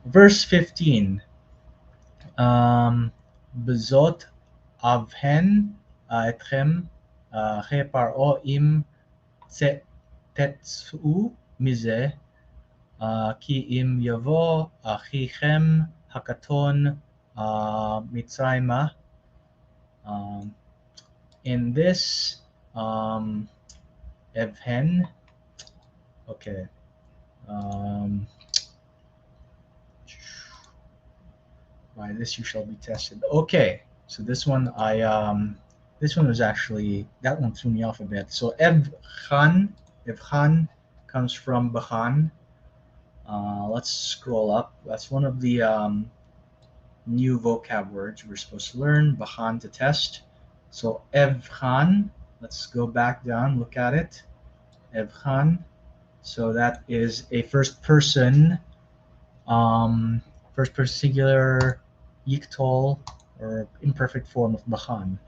Verse 15. Bezot avhen etchem he paro im tetsu mize כי אם יבוא אחיכם הקטון מצרימה. In this evhen, okay, by this you shall be tested. Okay, so this one this one was actually, that one threw me off a bit. So evchan comes from bachan. Let's scroll up. That's one of the new vocab words we're supposed to learn. Bachan, to test. So evchan, let's go back down, look at it. Evchan. So that is a first person singular yiktol or imperfect form of bachan.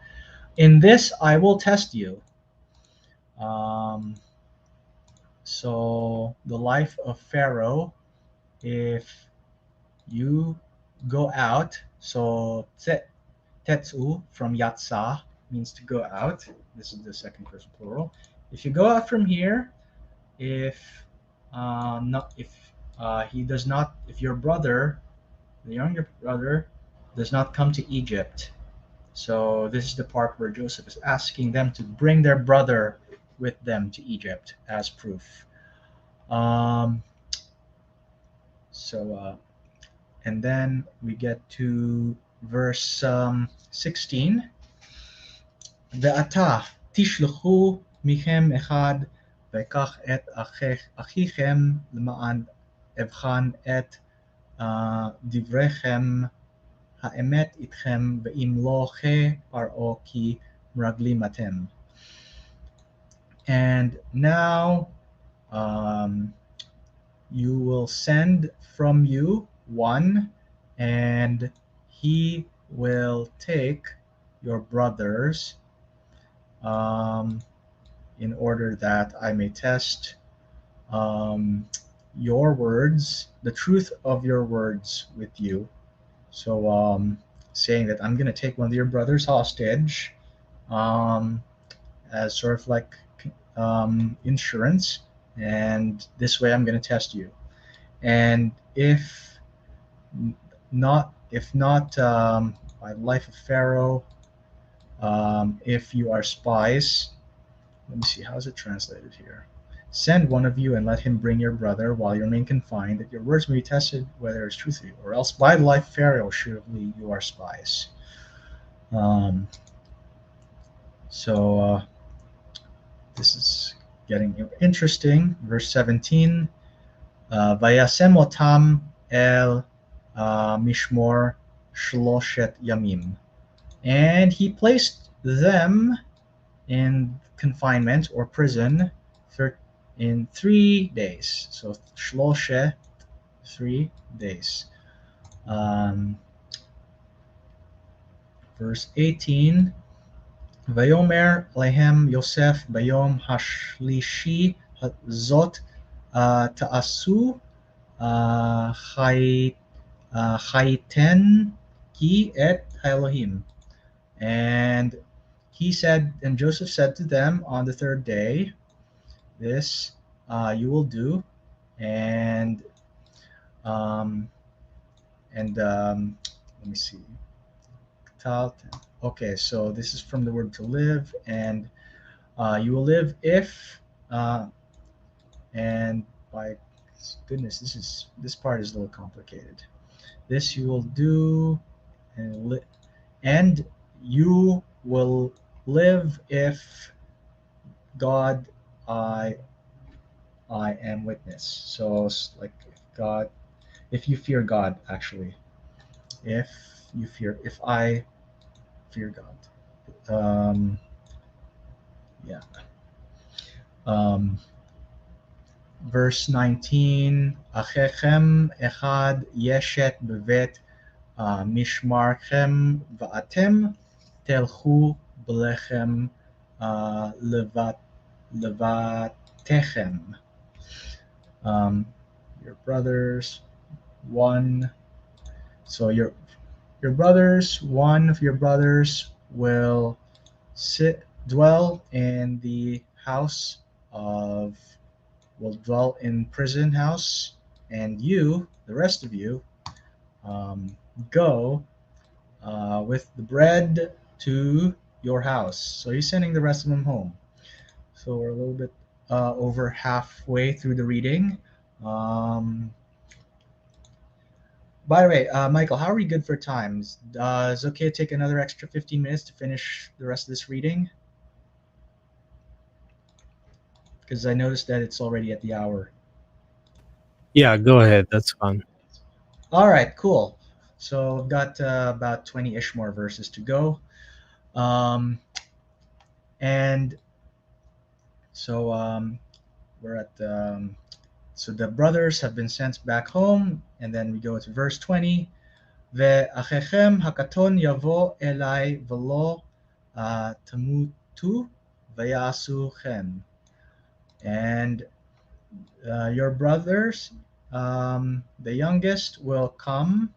In this I will test you. So the life of Pharaoh, if you go out, so tetsu from yatsa means to go out. This is the second person plural. If you go out from here, if he does not, if your brother, the younger brother, does not come to Egypt. So this is the part where Joseph is asking them to bring their brother with them to Egypt as proof. And then we get to verse 16. Ve'ata tishluchu michem echad ve'kach et achichem l'ma'an evchan et divrechem ha'emet itchem ve'im lo che paro ki mraglim atem. And now you will send from you one, and he will take your brothers in order that I may test your words, the truth of your words with you. So saying that I'm going to take one of your brothers hostage as sort of like insurance, and this way I'm going to test you. And if not by the life of Pharaoh, if you are spies, let me see, how is it translated here? Send one of you and let him bring your brother while you remain confined, that your words may be tested whether it's truth to you, or else by the life of Pharaoh surely you are spies. So this is getting interesting. Verse 17. Vayasem otam el mishmor shloshet yamim. And he placed them in confinement or prison in 3 days. So shloshet, 3 days. Um, verse 18. Vayomer lehem Yosef bayom hashlishi zot ta'asu chai chaiten ki et Elohim. And and Joseph said to them on the third day, this you will do, and um, let me see. Okay, so this is from the word to live, and you will live if, uh, and by goodness, this part is a little complicated. This you will do, and you will live if God, I I am witness. So like God, if you fear God, actually, if if I fear God. Yeah. Um, verse 19. Achechem echad yeshet bevet mishmarchem va'atem telchu belechem levat levatechem. Um, your brothers, one. So your brothers, one of your brothers will dwell in the house of will dwell in prison house, and you, the rest of you, um, go with the bread to your house. So he's sending the rest of them home. So we're a little bit over halfway through the reading. Um, by the way, Michael, how are we good for times? Is it okay to take another extra 15 minutes to finish the rest of this reading? Because I noticed that it's already at the hour. Yeah, go ahead. That's fine. All right, cool. So I've got about 20-ish more verses to go. Um, and so we're at so the brothers have been sent back home, and then we go to verse 20. Ve'achechem hakaton yavo elai velo tamutu vayasuchem. And your brothers, the youngest, will come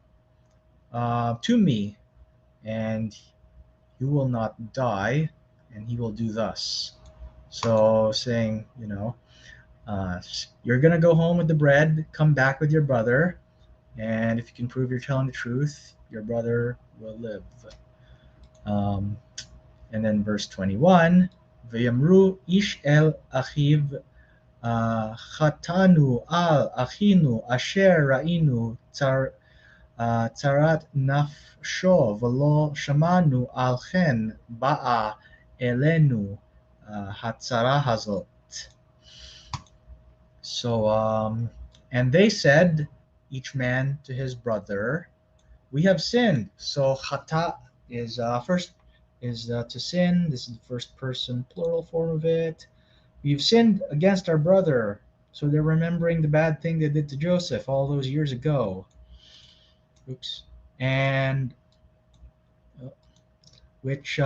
to me, and you will not die, and he will do thus. So saying, you're gonna go home with the bread, come back with your brother, and if you can prove you're telling the truth, your brother will live. Um, and then verse 21, V'yamru ish el achiv chatanu al achinu asher ra'inu tzarat nafsho v'lo shamanu al chen ba'a elenu hatzara hazot. So, and they said, each man to his brother, we have sinned. So chata is first is to sin. This is the first person plural form of it. We've sinned against our brother. So they're remembering the bad thing they did to Joseph all those years ago. Oops. And which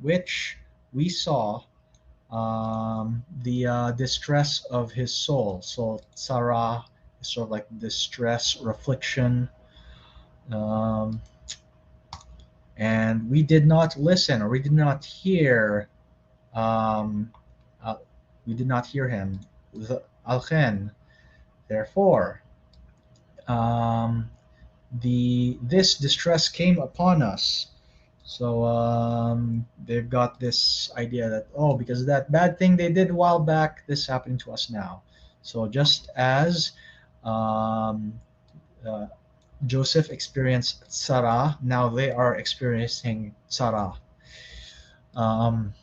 which we saw the distress of his soul. So Sarah is sort of like distress, reflection. Um, and we did not listen, or we did not hear. Um, uh, we did not hear him. Alchen. Therefore, um, this distress came upon us. So they've got this idea that, oh, because of that bad thing they did a while back, this is happening to us now. So just as um, uh, Joseph experienced Sarah, now they are experiencing Sarah. Um,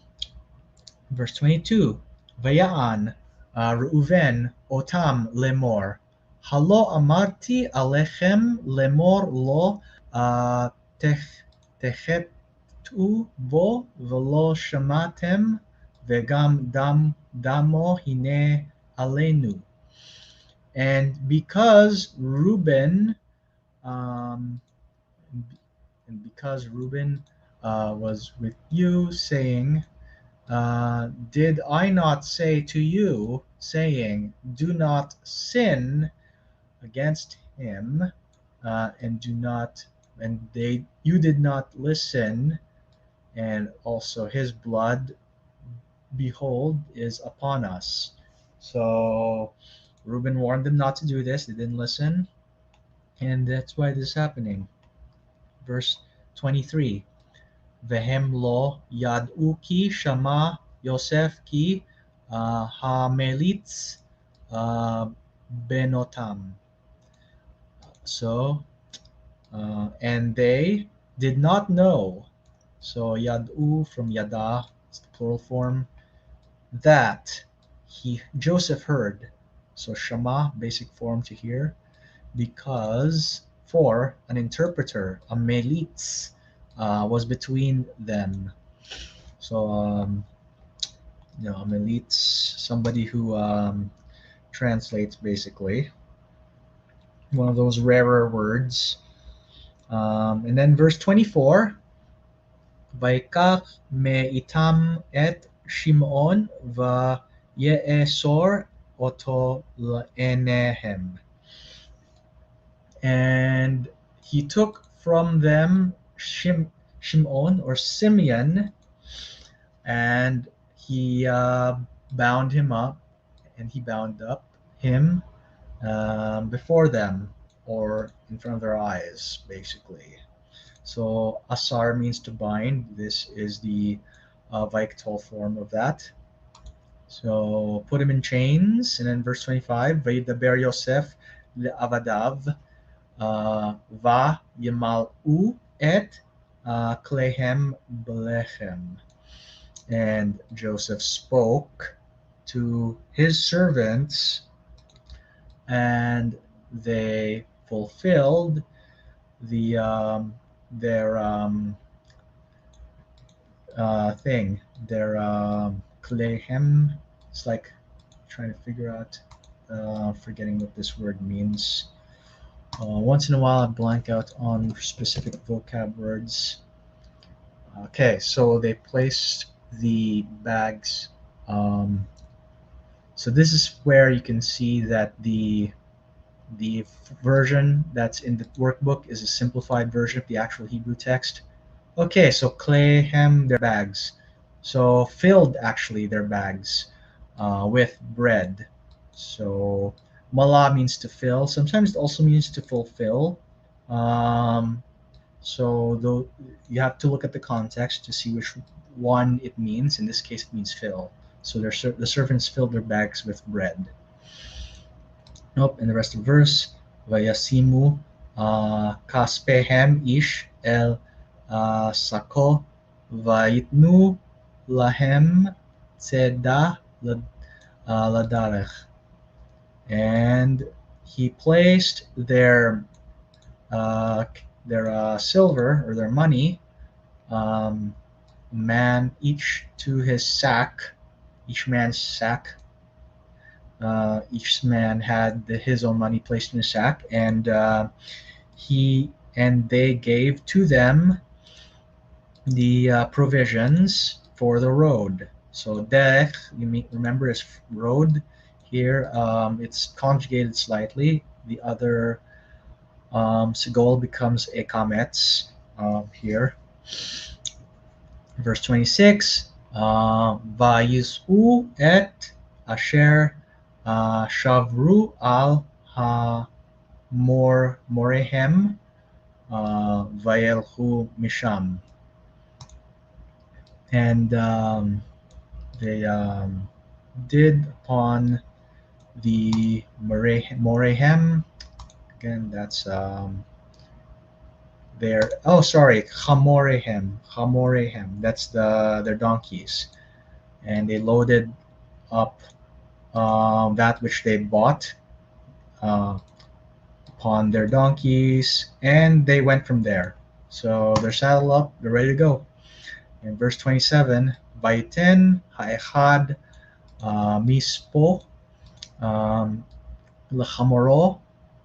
verse 22, Vayaan Reuven otam lemor, halo amarti alechem lemor lo techet bo velo shamatem vegam damo hine alenu. And because Reuben Um, and because Reuben was with you, saying, did I not say to you, saying, do not sin against him, and do not, and they, you did not listen, and also his blood, behold, is upon us. So Reuben warned them not to do this. They didn't listen, and that's why this is happening. Verse 23. Vehem lo yad'u ki shama Yosef ki hamelitz uh, benotam. So, and they did not know. So yad'u from yada, it's the plural form, that Joseph heard. So shama, basic form to hear, because for an interpreter, a melitz, was between them. So a melitz, somebody who translates, basically one of those rarer words. And then verse 24, Vaikach me itam et Shimon va yeesor oto l'enehem. And he took from them Shimon or Simeon, and he bound him up, and he bound up him before them, or in front of their eyes, basically. So asar means to bind. This is the Vaiktol form of that. So put him in chains, and then verse 25, Vaydaber Yosef le'avadav va yimal'u et klehem belechem. And Joseph spoke to his servants, and they fulfilled their thing, their klehem. It's like trying to figure out, forgetting what this word means. Once in a while, I blank out on specific vocab words. Okay, so they placed the bags. So this is where you can see that the version that's in the workbook is a simplified version of the actual Hebrew text. Okay, so klehem, their bags. So filled, actually, their bags with bread. So mala means to fill. Sometimes it also means to fulfill. So though you have to look at the context to see which one it means. In this case, it means fill. So the servants filled their bags with bread. Nope. In the rest of the verse, Vayasimu kaspehem ish el sako vayitnu lahem tzeda ladarech. And he placed their silver, or their money, man each to his sack, each man's sack. Each man had his own money placed in his sack, and they gave to them the provisions for the road. So derech, remember, is road. Here it's conjugated slightly. The other segol becomes a kametz here. Verse 26, Vayisu et asher shavru al morehem vayelchu misham. And they did upon the morehem. Again, that's their, oh sorry, chamorehem. That's their donkeys, and they loaded up that which they bought upon their donkeys, and they went from there. So they're saddled up, they're ready to go. In verse 27, Vaiten ha'echad mispo lechamoro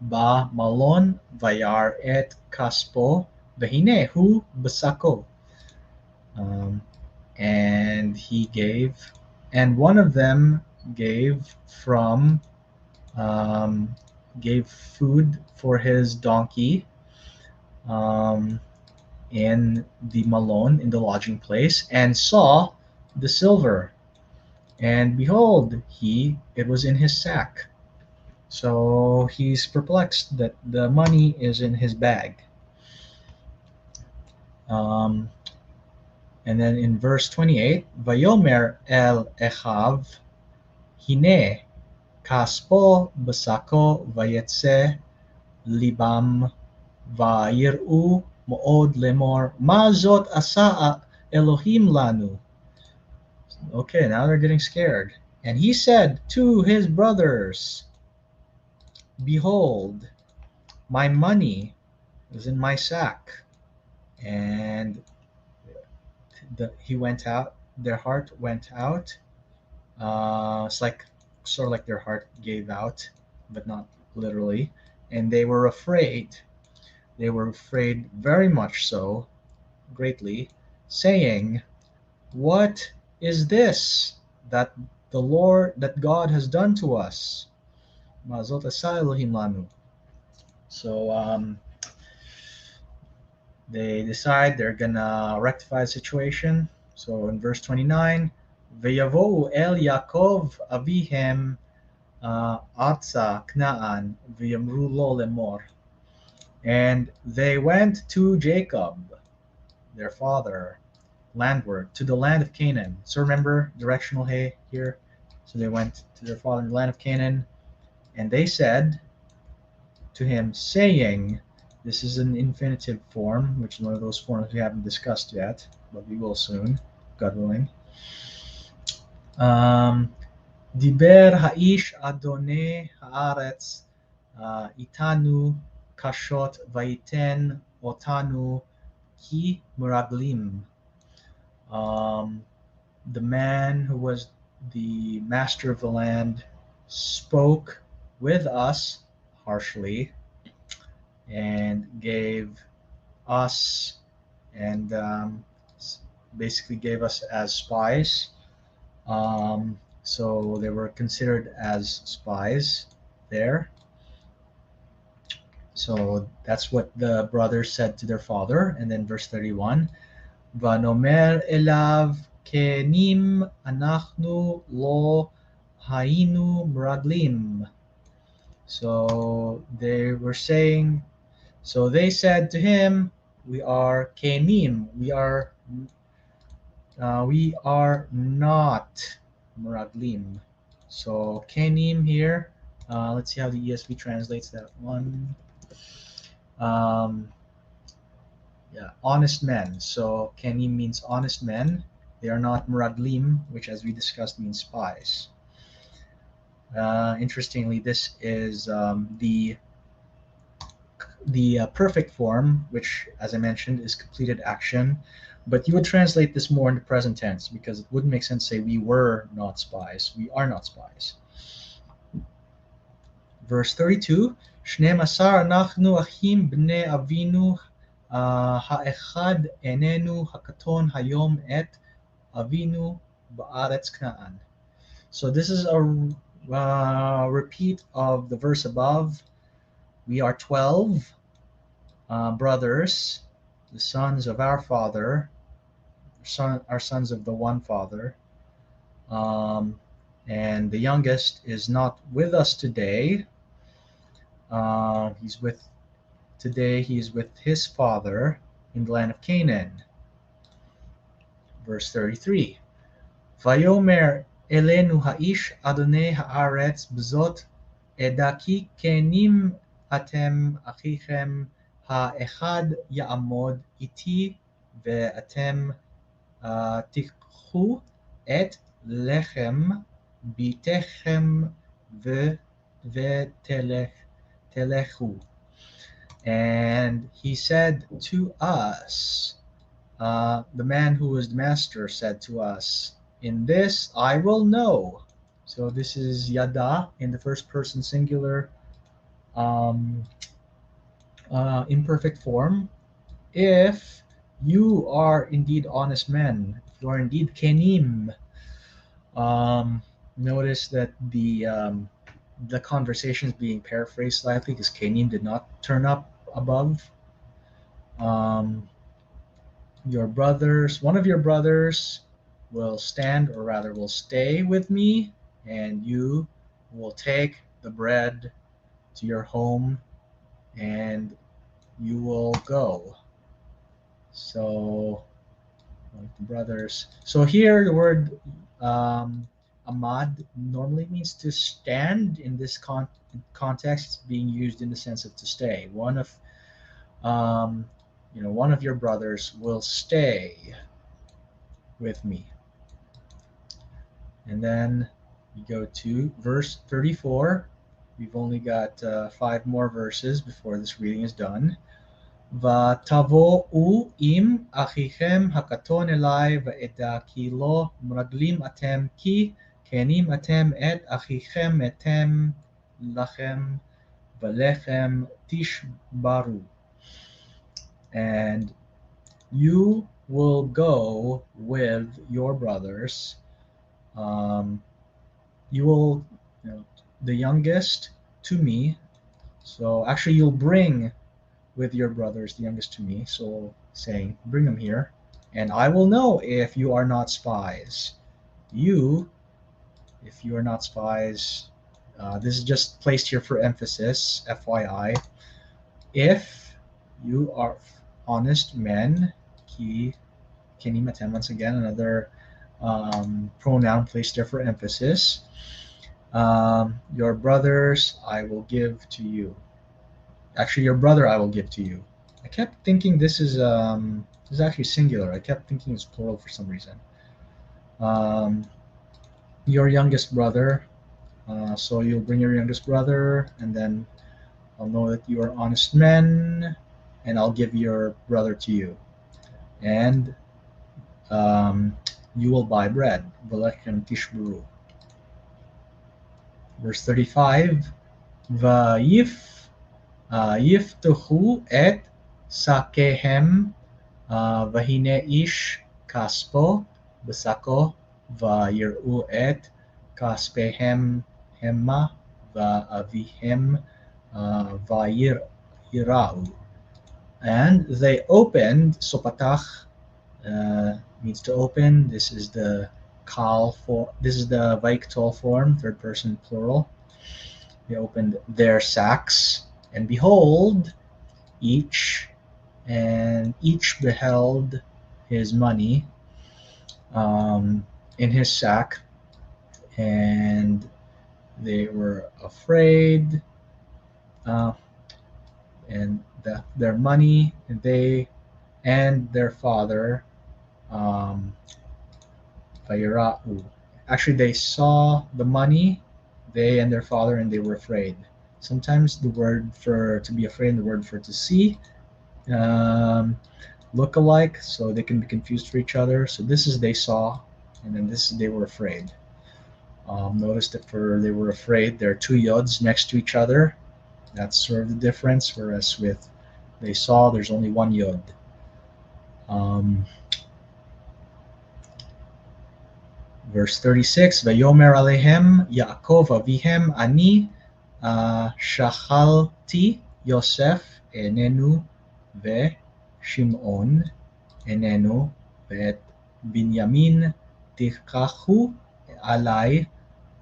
ba malon vayar et kaspo vehine hu basako. Um, and he gave, and one of them gave from um, gave food for his donkey um, in the malon, in the lodging place, and saw the silver, and behold, it was in his sack. So he's perplexed that the money is in his bag. Um, and then in verse 28, Vayomer el Echav, Hine kaspo basako vayetse libam vayiru mood lemor mazot asa Elohim lanu. Okay, now they're getting scared. And he said to his brothers, behold, my money is in my sack. And he went out, their heart went out. It's like sort of like their heart gave out, but not literally. And they were afraid. They were afraid very much so, greatly, saying, what is this that that God has done to us? Mazot asa Elohim lanu. So they decide they're gonna rectify the situation. So in verse 29, Veyavo'u el Yaakov avihem atza kna'an v'yamru lo lemor. And they went to Jacob, their father, landward, to the land of Canaan. So remember, directional hay here. So they went to their father in the land of Canaan, and they said to him, saying, this is an infinitive form, which is one of those forms we haven't discussed yet, but we will soon, God willing. Diber ha'ish adonai haaretz itanu kashot vayiten otanu ki meraglim. The man who was the master of the land spoke with us harshly and gave us and basically gave us as spies. So they were considered as spies there. So that's what the brothers said to their father. And then verse 31, Vanomer elav kenim anachnu lo hainu meraglim. So they were saying, so they said to him, we are kenim, we are not meraglim. So kenim here, let's see how the ESV translates that one. Yeah, honest men. So kenim means honest men. They are not meraglim, which, as we discussed, means spies. Interestingly, this is the perfect form, which, as I mentioned, is completed action. But you would translate this more into present tense, because it wouldn't make sense to say we were not spies. We are not spies. Verse 32, Shneim asar anachnu achim bnei avinu ha'echad enenu hakaton hayom et avinu ba'aretz Kna'an. So this is a repeat of the verse above. We are 12 brothers, the sons of our father, are sons of the one father. And the youngest is not with us today. He is with his father in the land of Canaan. Verse 33. Vayomer elenu ha'ish adonai haaretz b'zot edaki kenim atem achichem ha'echad ya'amod iti ve'atem tikhu et lechem bitechem ve'telechu. And he said to us, the man who was the master said to us, in this I will know. So this is yada in the first person singular, um, imperfect form. If you are indeed honest men, if you are indeed kenim, um, notice that the conversation is being paraphrased slightly because kenim did not turn up above. Um, your brothers, one of your brothers, will stand, or rather, will stay with me, and you will take the bread to your home, and you will go. So one of the brothers. So here the word amad normally means to stand. In this context, it's being used in the sense of to stay. Um, one of your brothers will stay with me. And then we go to verse 34. We've only got 5 more verses before this reading is done. ותבואו עם אחיכם הקטון אלי ואדע כי לא מרגלים אתם כי כנים אתם את אחיכם אתם לכם ולחם תשברו. And you will go with your brothers. You will, the youngest to me. So actually, you'll bring with your brothers, the youngest to me. So saying, bring them here, and I will know if you are not spies. You, if you are not spies, this is just placed here for emphasis, FYI. If you are honest men, ki kenimatem, once again, another pronoun placed there for emphasis. Your brothers I will give to you. Actually, your brother I will give to you. I kept thinking this is actually singular. I kept thinking it's plural for some reason. Um, your youngest brother. So you'll bring your youngest brother, and then I'll know that you are honest men, and I'll give your brother to you. And um, you will buy bread. V'lechem tishburu. Verse 35. Vayif יפתחו את שקיהם והנה איש כספו בשקו ויראו את כספיהם המה ואביהם ויראו. And they opened, so patach means to open. This is the vaiktol form, third person plural. They opened their sacks, and behold, each beheld his money in his sack, and they were afraid, and their money, and they and their father, Vayira'u. Actually, they saw the money, they and their father, and they were afraid. Sometimes the word for to be afraid and the word for to see look alike, so they can be confused for each other. So this is they saw, and then this is they were afraid. Notice that for they were afraid, there are 2 yods next to each other. That's sort of the difference. Whereas with they saw, there's only 1 yod. Verse 36, Vayomer alehem Yaakov avihem ani shachalti Yosef enenu ve Shimon enenu ve'et Binyamin tikachu alai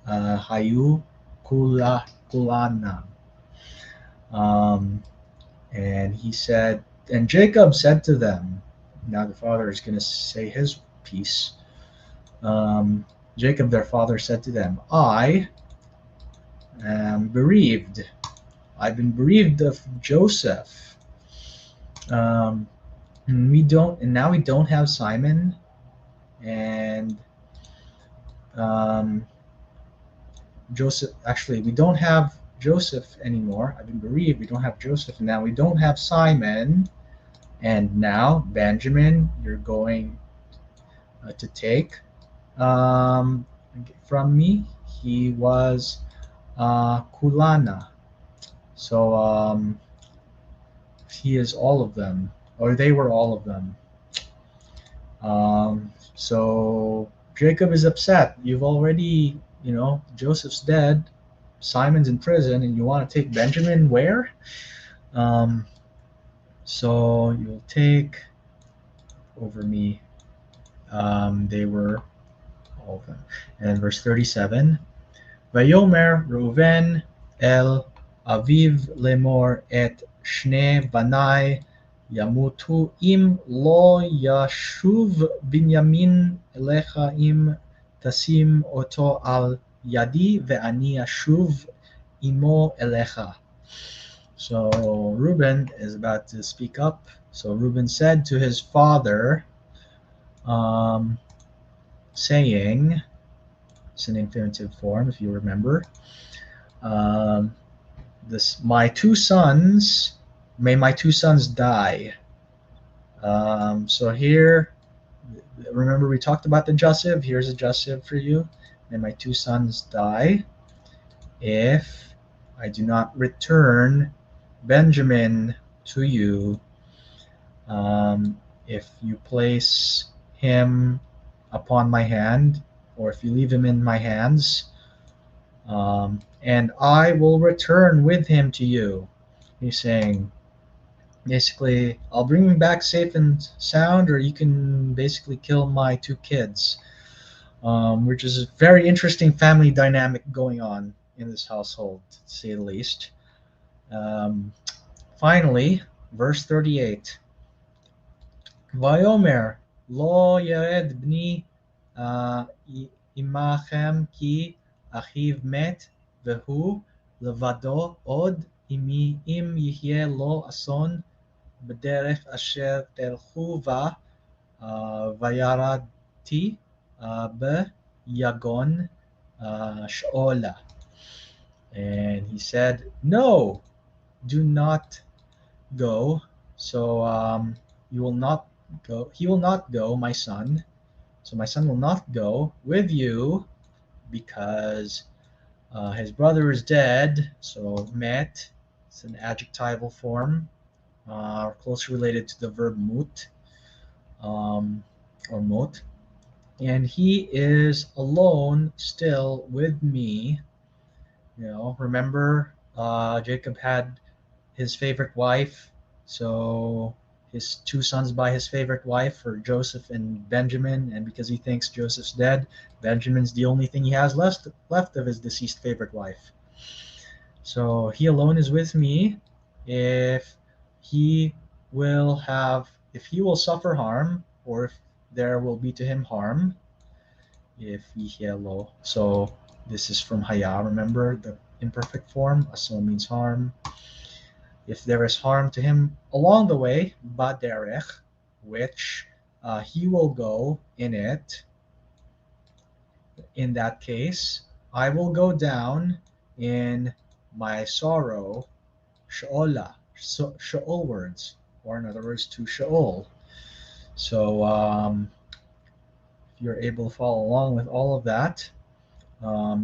hayu kulana. And he said, and Jacob said to them, now the father is going to say his piece. Jacob, their father, said to them, I am bereaved. I've been bereaved of Joseph. And now we don't have Simon, and Joseph. Actually, we don't have Joseph anymore. I've been bereaved. We don't have Joseph, and now we don't have Simon. And now, Benjamin, you're going to take from me. He was kulana. So he is all of them, or they were all of them. So Jacob is upset. You've already, Joseph's dead, Simon's in prison, and you want to take Benjamin where? Um, so you'll take over me. They were all of them. And verse 37, Vayomer Reuven el Aviv lemor et shne banai yamutu im lo yashuv Binyamin elecha im tasim oto al yadi ve'ani ashuv imo elecha. So Reuben is about to speak up. So Reuben said to his father, um, saying, it's an infinitive form if you remember, um, this my two sons, may my two sons die. So here, remember we talked about the jussive. Here's a jussive for you. May my two sons die if I do not return Benjamin to you. If you place him upon my hand, or if you leave him in my hands, and I will return with him to you. He's saying, basically, I'll bring him back safe and sound, or you can basically kill my two kids, which is a very interesting family dynamic going on in this household, to say the least. Um, Finally, verse 38. Vayomer lo yared bni uh, imachem ki achiv met vehu levado od im yihye lo ason b'derech asher telchu va vayaradti b'yagon shola. And he said, no, do not go. So you will not go. He will not go, my son. So my son will not go with you because his brother is dead. So met, it's an adjectival form, closely related to the verb mut, um, or mot. And he is alone still with me. Remember, Jacob had his favorite wife. So his two sons by his favorite wife are Joseph and Benjamin, and because he thinks Joseph's dead, Benjamin's the only thing he has left of his deceased favorite wife. So he alone is with me. If he if he will suffer harm, or if there will be to him harm, if yihelo. So this is from haya. Remember the imperfect form. Aso means harm. If there is harm to him along the way, baderech, which he will go in it, in that case, I will go down in my sorrow, she'ola, she'ol words, or in other words, to she'ol. So if you're able to follow along with all of that,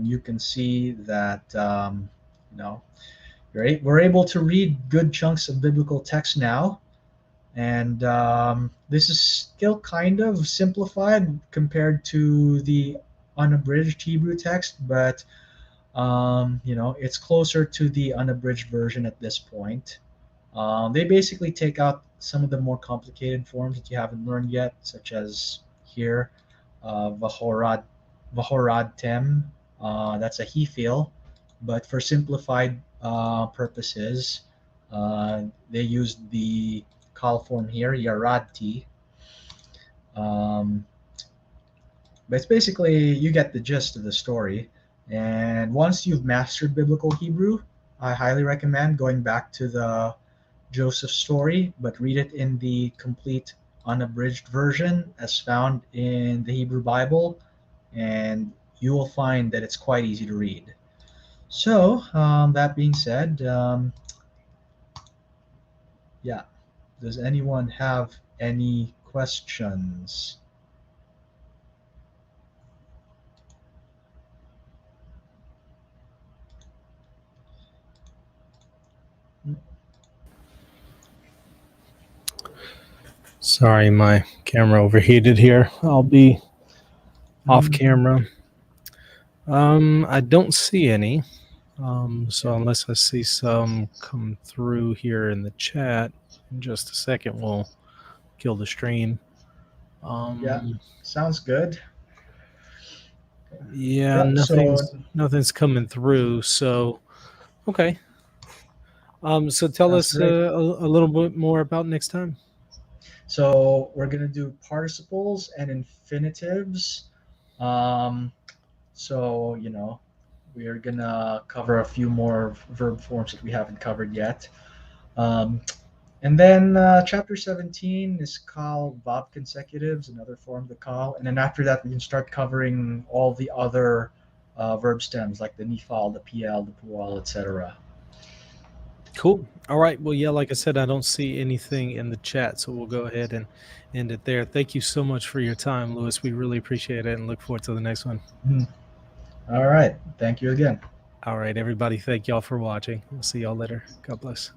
you can see that, you know, we're able to read good chunks of biblical text now. And this is still kind of simplified compared to the unabridged Hebrew text, but it's closer to the unabridged version at this point. They basically take out some of the more complicated forms that you haven't learned yet, such as here, Vahorad Tem. That's a Heatfill, but for simplified purposes, they used the call form here, Yaradti. Um, but it's basically, you get the gist of the story. And once you've mastered biblical Hebrew, I highly recommend going back to the Joseph story, but read it in the complete unabridged version as found in the Hebrew Bible, and you will find that it's quite easy to read. So, that being said, yeah, does anyone have any questions? Sorry, my camera overheated here. I'll be off camera. I don't see any. So unless I see some come through here in the chat, in just a second, we'll kill the stream. Yeah, sounds good. Yeah, nothing's coming through. So, okay. So tell Sounds us great. a little bit more about next time. So we're gonna do participles and infinitives. So we are gonna cover a few more verb forms that we haven't covered yet. Um, and then chapter 17 is called verb consecutives, another form of the call. And then after that, we can start covering all the other verb stems like the nifal, the pl, the pual, etc. Cool. All right. Well, yeah, like I said, I don't see anything in the chat, so we'll go ahead and end it there. Thank you so much for your time, Louis. We really appreciate it and look forward to the next one. All right. Thank you again. All right, everybody. Thank y'all for watching. We'll see y'all later. God bless.